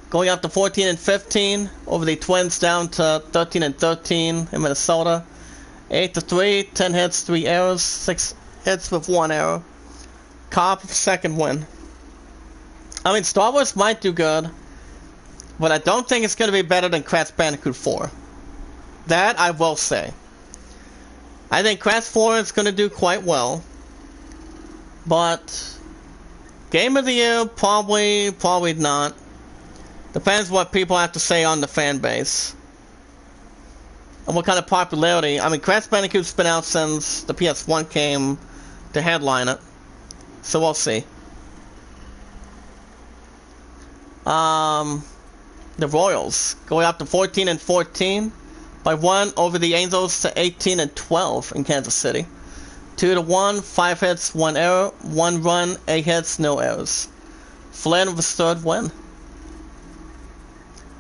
going up to 14 and 15 over the Twins down to 13 and 13 in Minnesota. 8 to 3, 10 hits, 3 errors, 6 hits with 1 error. Cobb second win. I mean, Star Wars might do good, but I don't think it's going to be better than Crash Bandicoot 4. That I will say. I think Crash 4 is going to do quite well, but Game of the Year, probably not. Depends what people have to say on the fan base and what kind of popularity. I mean, Crash Bandicoot's been out since the PS1 came to headline it. So we'll see. The Royals going up to 14 and 14 by 1 over the Angels to 18 and 12 in Kansas City. 2 to 1, 5 hits, 1 error, 1 run, 8 hits, no errors. Flynn with his 3rd win.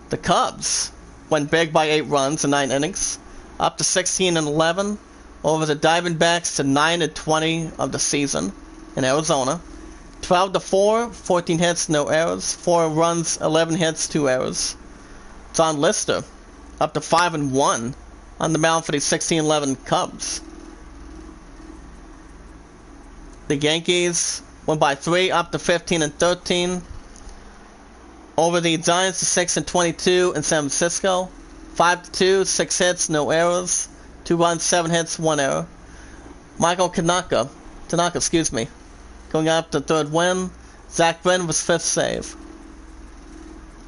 The Cubs went big by 8 runs in 9 innings, up to 16 and 11 over the Diamondbacks to 9 and 20 of the season in Arizona. 12 to 4, 14 hits, no errors, 4 runs, 11 hits, 2 errors. John Lister up to 5 and 1 on the mound for the 16-11 Cubs. The Yankees went by 3 up to 15 and 13 over the Giants to 6 and 22 in San Francisco. 5 to 2, 6 hits, no errors, 2 runs, 7 hits, 1 error. Michael Tanaka, going up to 3rd win. Zach Britton was 5th save.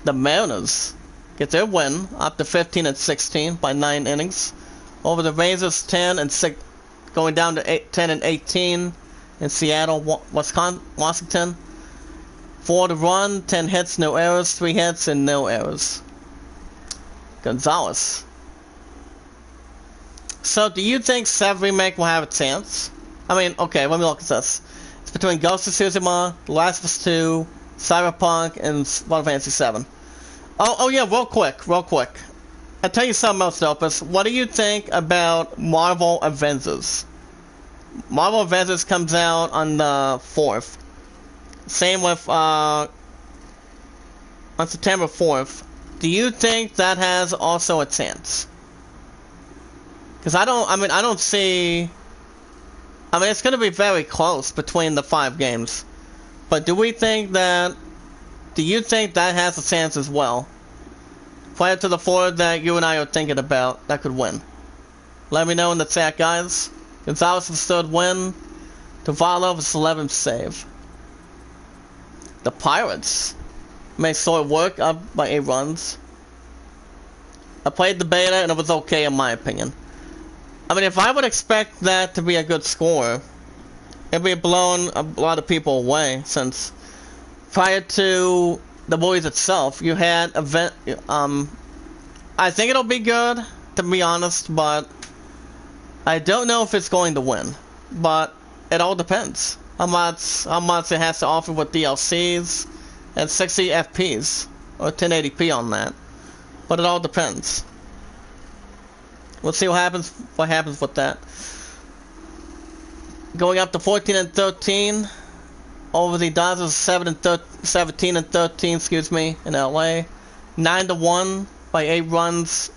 The Mariners get their win up to 15 and 16 by 9 innings over the Rangers 10 and 6, going down to 10 and 18 in Seattle, Washington. 4 to run, 10 hits, no errors, 3 hits, and no errors. Gonzalez. So, do you think Sev Remake will have a chance? I mean, okay, let me look at this. It's between Ghost of Tsushima, The Last of Us 2, Cyberpunk, and Final Fantasy 7. Oh yeah, real quick. I'll tell you something else, Opus. What do you think about Marvel Avengers? Marvel Avengers comes out on the 4th. Same with, on September 4th. Do you think that has also a chance? Because I don't see... I mean, it's going to be very close between the 5 games. But do you think that has a chance as well? player to the forward that you and I are thinking about that could win. Let me know in the chat, guys. Gonzalez is third win. Tavalov is 11th save. The Pirates may sort of work up by 8 runs. I played the beta and it was okay in my opinion. I mean, if I would expect that to be a good score, it'd be blowing a lot of people away, since prior to the movies itself, you had event. I think it'll be good, to be honest, but I don't know if it's going to win. But it all depends how much it has to offer with DLCs and 60 FPs or 1080p on that. But it all depends. We'll see what happens with that. Going up to 14 and 13 over the Dodgers, 17 and 13, excuse me, in LA. 9-1 by 8 runs.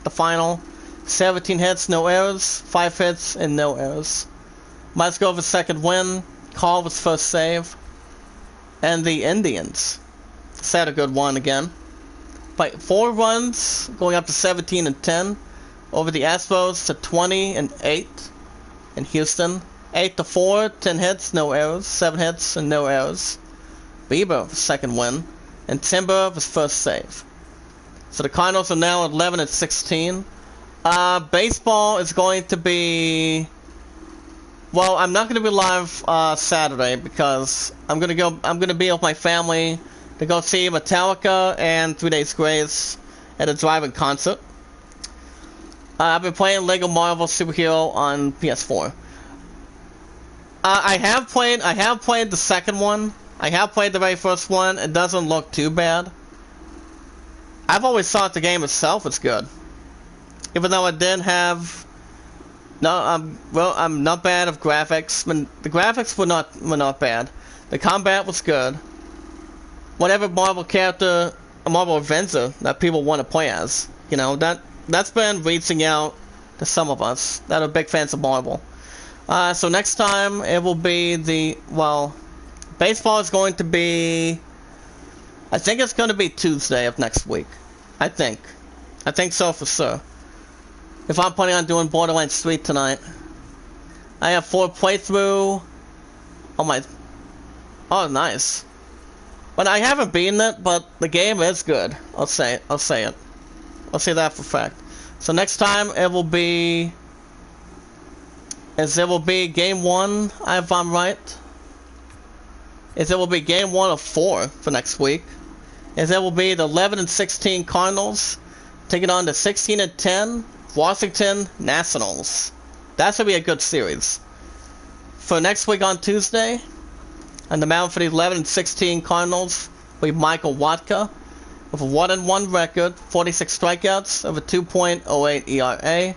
The final. 17 hits, no errors. 5 hits and no errors. Musgrove's second win. Carl's first save. And the Indians set a good one again. By 4 runs, going up to 17 and 10. Over the Astros to 20 and 8 in Houston. 8-4, 10 hits, no errors. 7 hits and no errors. Bieber, second win. And Timber was first save. So the Cardinals are now 11 and 16. Baseball is going to be... Well, I'm not going to be live Saturday because I'm going to be with my family to go see Metallica and 3 Days Grace at a drive-in concert. I've been playing Lego Marvel Superhero on PS4. I have played the second one. I have played the very first one. It doesn't look too bad. I've always thought the game itself was good, even though it didn't have. I'm not bad of graphics. The graphics were not bad. The combat was good. Whatever Marvel character, a Marvel Avenger that people want to play as, you know, that's been reaching out to some of us that are big fans of Marvel. So next time it will be baseball is going to be, I think it's going to be Tuesday of next week. I think so for sure. If I'm planning on doing Borderlands 3 tonight. I have 4 playthrough. Oh, nice. But I haven't beaten it, but the game is good. I'll say it. I'll say that for a fact. So next time it will be game 1, if I'm right. It will be game 1 of 4 for next week. It will be the 11 and 16 Cardinals taking on the 16 and 10 Washington Nationals. That should be a good series. For next week on Tuesday, on the mound for the 11 and 16 Cardinals, we have Michael Watka with a 1-1 record, 46 strikeouts, of a 2.08 ERA.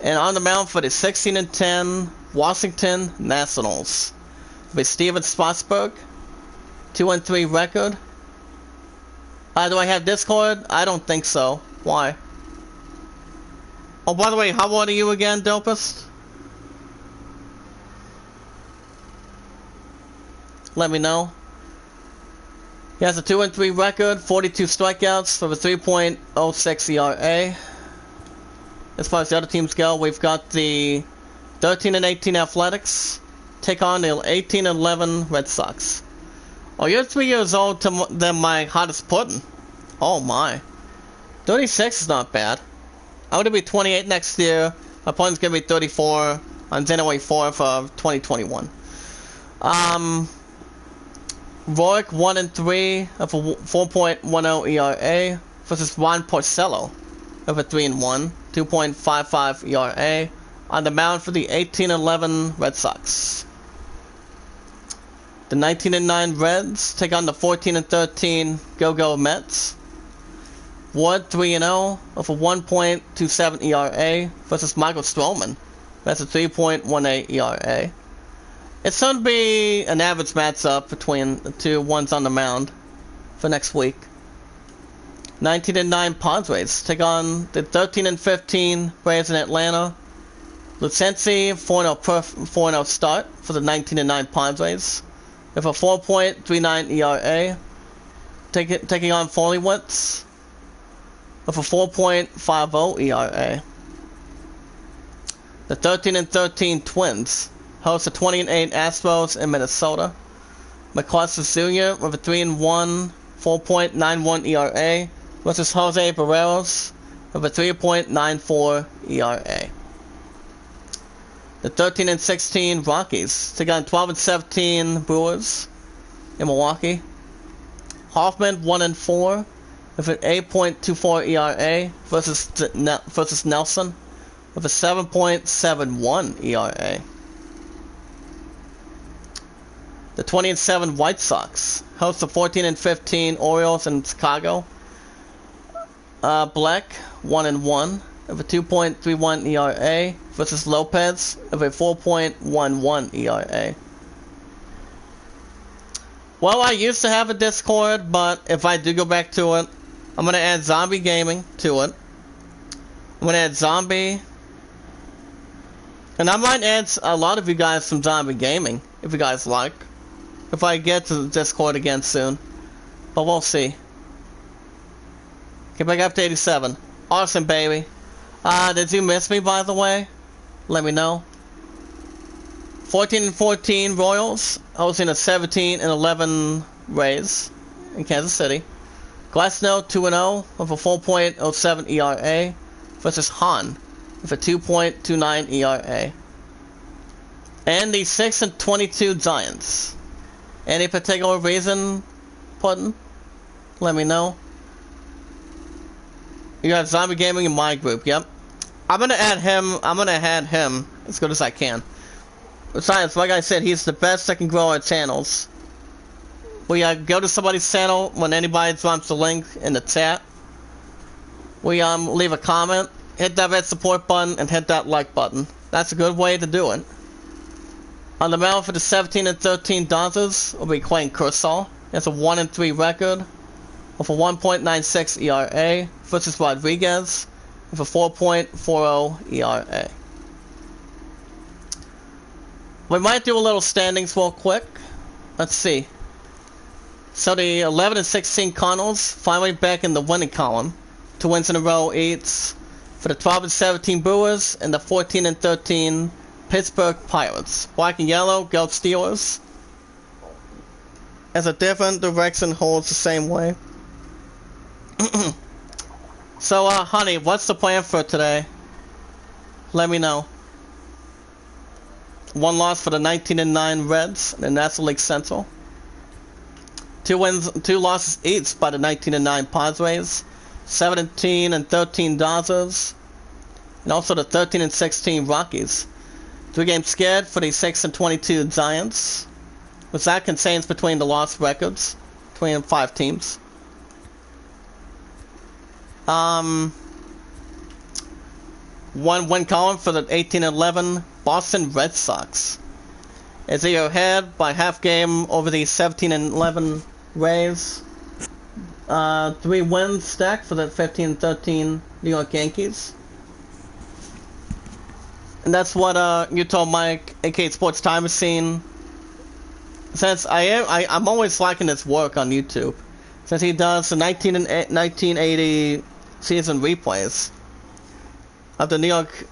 And on the mound for the 16 and 10 Washington Nationals, with Steven Strasburg, 2-3 record. Do I have Discord? I don't think so. Why? Oh, by the way, how old are you again, Dopest? Let me know. He has a 2-3 record, 42 strikeouts for a 3.06 ERA. As far as the other teams go, we've got the 13 and 18 Athletics take on the 18 and 11 Red Sox. Oh, you're 3 years old than my hottest pudding. Oh my. 36 is not bad. I'm gonna be 28 next year. My pudding's gonna be 34 on January 4th of 2021. Rourke 1-3 of a 4.10 ERA versus Juan Porcello of a 3-1, 2.55 ERA on the mound for the 18-11 Red Sox. The 19-9 Reds take on the 14-13 Go-Go Mets. Ward 3-0 of a 1.27 ERA versus Michael Stroman. That's a 3.18 ERA. It's going to be an average matchup between the two ones on the mound for next week. 19-9 Padres take on the 13-15 Braves in Atlanta. Lucensi 4-0 start for the 19-9 Padres with a 4.39 ERA. Taking on Foley Wentz. with a 4.50 ERA. The 13-13 Twins host the 20-8 Astros in Minnesota. McCluskey Jr. with a 3-1, 4.91 ERA versus Jose Barreros with a 3.94 ERA. The 13-16 Rockies take on 12-17 Brewers in Milwaukee. Hoffman 1-4 with an 8.24 ERA versus Nelson with a 7.71 ERA. The 20-7 White Sox host the 14-15 Orioles in Chicago. Black 1-1 with a 2.31 ERA versus Lopez with a 4.11 ERA. Well, I used to have a Discord, but if I do go back to it, I'm gonna add Zombie Gaming to it. I'm gonna add Zombie, and I might add a lot of you guys from Zombie Gaming if you guys like. If I get to the Discord again soon, but we'll see. Get back up to 87. Awesome, baby. Did you miss me, by the way? Let me know. 14-14 Royals hosting a 17-11 Rays in Kansas City. Glasnow 2-0 with a 4.07 ERA versus Hahn with a 2.29 ERA. And the 6-22 Giants. Any particular reason, Puddin'? Let me know. You got Zombie Gaming in my group, yep. I'm gonna add him as good as I can. Besides, like I said, he's the best that can grow our channels. We go to somebody's channel when anybody drops the link in the chat. We leave a comment, hit that red support button, and hit that like button. That's a good way to do it. On the mound for the 17-13 Dodgers will be Clayton Kershaw. He has a 1-3 record with a 1.96 ERA versus Rodriguez with a 4.40 ERA. We might do a little standings real quick. Let's see. So the 11-16 Cardinals finally back in the winning column. 2 wins in a row each for the 12-17 Brewers and the 14-13 Pittsburgh Pirates. Black and yellow, go Steelers. As a different direction holds the same way. So, honey, what's the plan for today? Let me know. 1 loss for the 19-9 Reds in the National League Central. 2 losses each by the 19-9 Padres. 17-13 Dodgers. And also the 13-16 Rockies. 3 games scared for the 6-22 Giants. Which that contains between the loss records between 5 teams. 1 win column for the 18-11 Boston Red Sox. As they are ahead by half game over the 17-11 Rays. 3 wins stacked for the 15-13 New York Yankees. And that's what you told Mike, aka Sports Time Machine. Since I'm always liking his work on YouTube. Since he does the 1980 season replays of the New York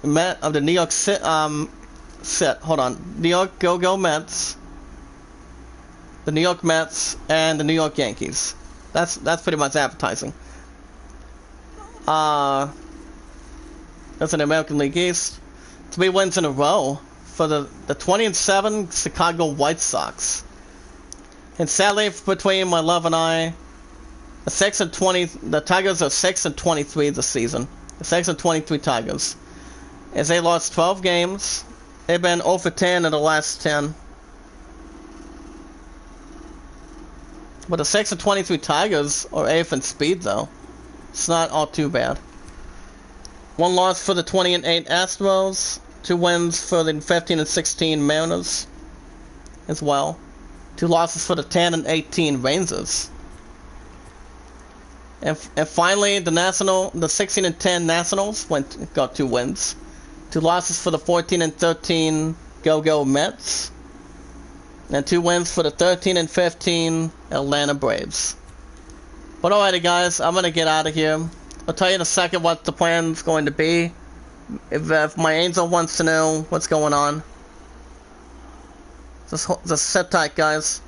New York Go-Go Mets, the New York Mets, and the New York Yankees. That's pretty much advertising. That's an American League East. 3 wins in a row for the 20-7 Chicago White Sox. And sadly, between my love and I, the Tigers are 6-23 this season. The 6-23 Tigers. As they lost 12 games, they've been 0 for 10 in the last 10. But the 6-23 Tigers are 8th in speed, though. It's not all too bad. 1 loss for the 20-8 Astros. 2 wins for the 15-16 Mariners as well. 2 losses for the 10-18 Rangers. And finally, the 16-10 Nationals got 2 wins. 2 losses for the 14-13 Go-Go Mets. And 2 wins for the 13-15 Atlanta Braves. But alrighty guys, I'm gonna get out of here. I'll tell you in a second what the plan's going to be. If my angel wants to know what's going on. Just sit tight, guys.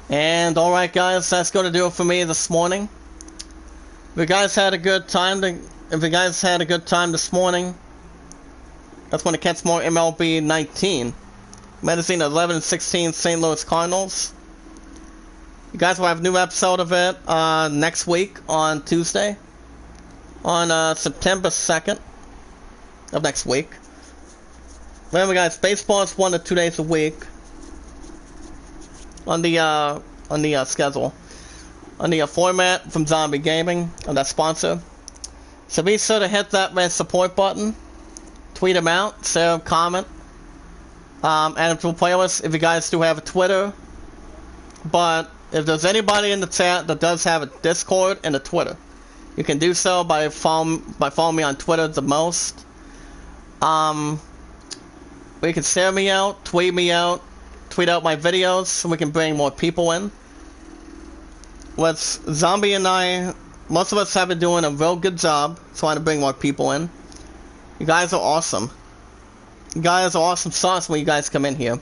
And alright guys, that's going to do it for me this morning. If you guys had a good time this morning, that's when to catch more MLB 19. Medicine 11 and 16 St. Louis Cardinals. You guys will have a new episode of it next week on Tuesday. On September 2nd of next week. Remember guys, baseball is 1 to 2 days a week. On the schedule, on the format from Zombie Gaming, on that sponsor. So be sure to hit that red support button, tweet them out, share, comment, add them to a playlist if you guys do have a Twitter. But if there's anybody in the chat that does have a Discord and a Twitter, you can do so by following me on Twitter the most. We can share me out, tweet me out. Tweet out my videos so we can bring more people in. With Zombie and I, most of us have been doing a real good job trying to bring more people in. You guys are awesome. You guys are awesome sauce when you guys come in here.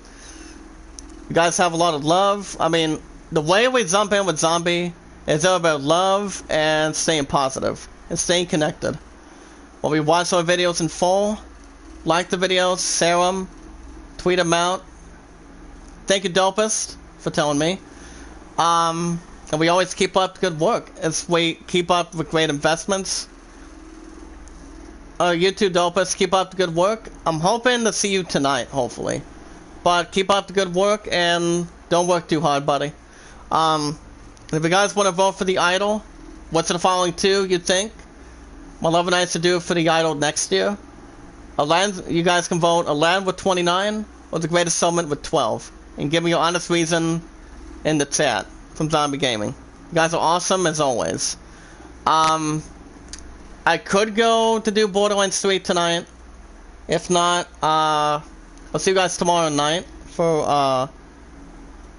You guys have a lot of love. I mean, the way we jump in with Zombie is all about love and staying positive and staying connected. When we watch our videos in full, like the videos, share them, tweet them out. Thank you, Dopest, for telling me. And we always keep up good work as we keep up with great investments. You too, Dopest, keep up the good work. I'm hoping to see you tonight, hopefully. But keep up the good work and don't work too hard, buddy. If you guys want to vote for the Idol, what's the following two you think? My love and I to do for the Idol next year. You guys can vote Aladdin with 29 or The Greatest Showman with 12. And give me your honest reason in the chat from Zombie Gaming. You guys are awesome as always. I could go to do Borderlands 3 tonight. If not, I'll see you guys tomorrow night for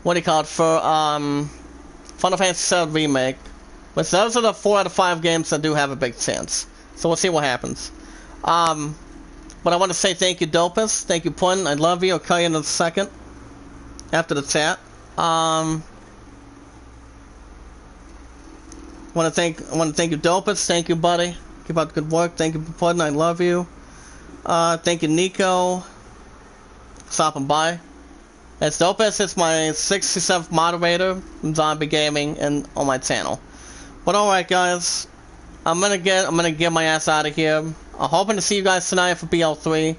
what do you call it? For Final Fantasy VII Remake. But those are the 4 out of 5 games that do have a big chance. So we'll see what happens. But I want to say thank you, Dopest. Thank you, Pun. I love you. I'll call you in a second. After the chat, I want to thank you, Dopest. Thank you, buddy. Keep up the good work. Thank you, Puddin. I love you. Thank you, Nico. Stopping by. As Dopest is my 67th moderator from Zombie Gaming and on my channel. But all right, guys, I'm gonna get my ass out of here. I'm hoping to see you guys tonight for BL3.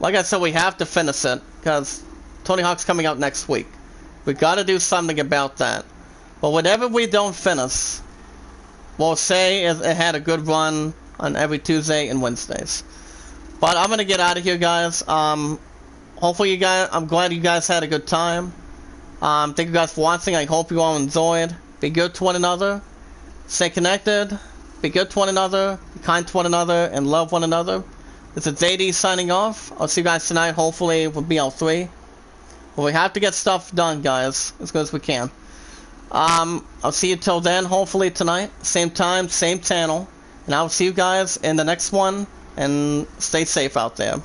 Like I said, we have to finish it because Tony Hawk's coming out next week. We gotta do something about that. But whatever we don't finish, we'll say it had a good run on every Tuesday and Wednesdays. But I'm gonna get out of here, guys. Hopefully you guys, I'm glad you guys had a good time. Thank you guys for watching. I hope you all enjoyed. Be good to one another. Stay connected. Be good to one another. Be kind to one another. And love one another. This is JD signing off. I'll see you guys tonight, hopefully, with BL3. But we have to get stuff done, guys, as good as we can. I'll see you till then, hopefully tonight. Same time, same channel. And I'll see you guys in the next one. And stay safe out there.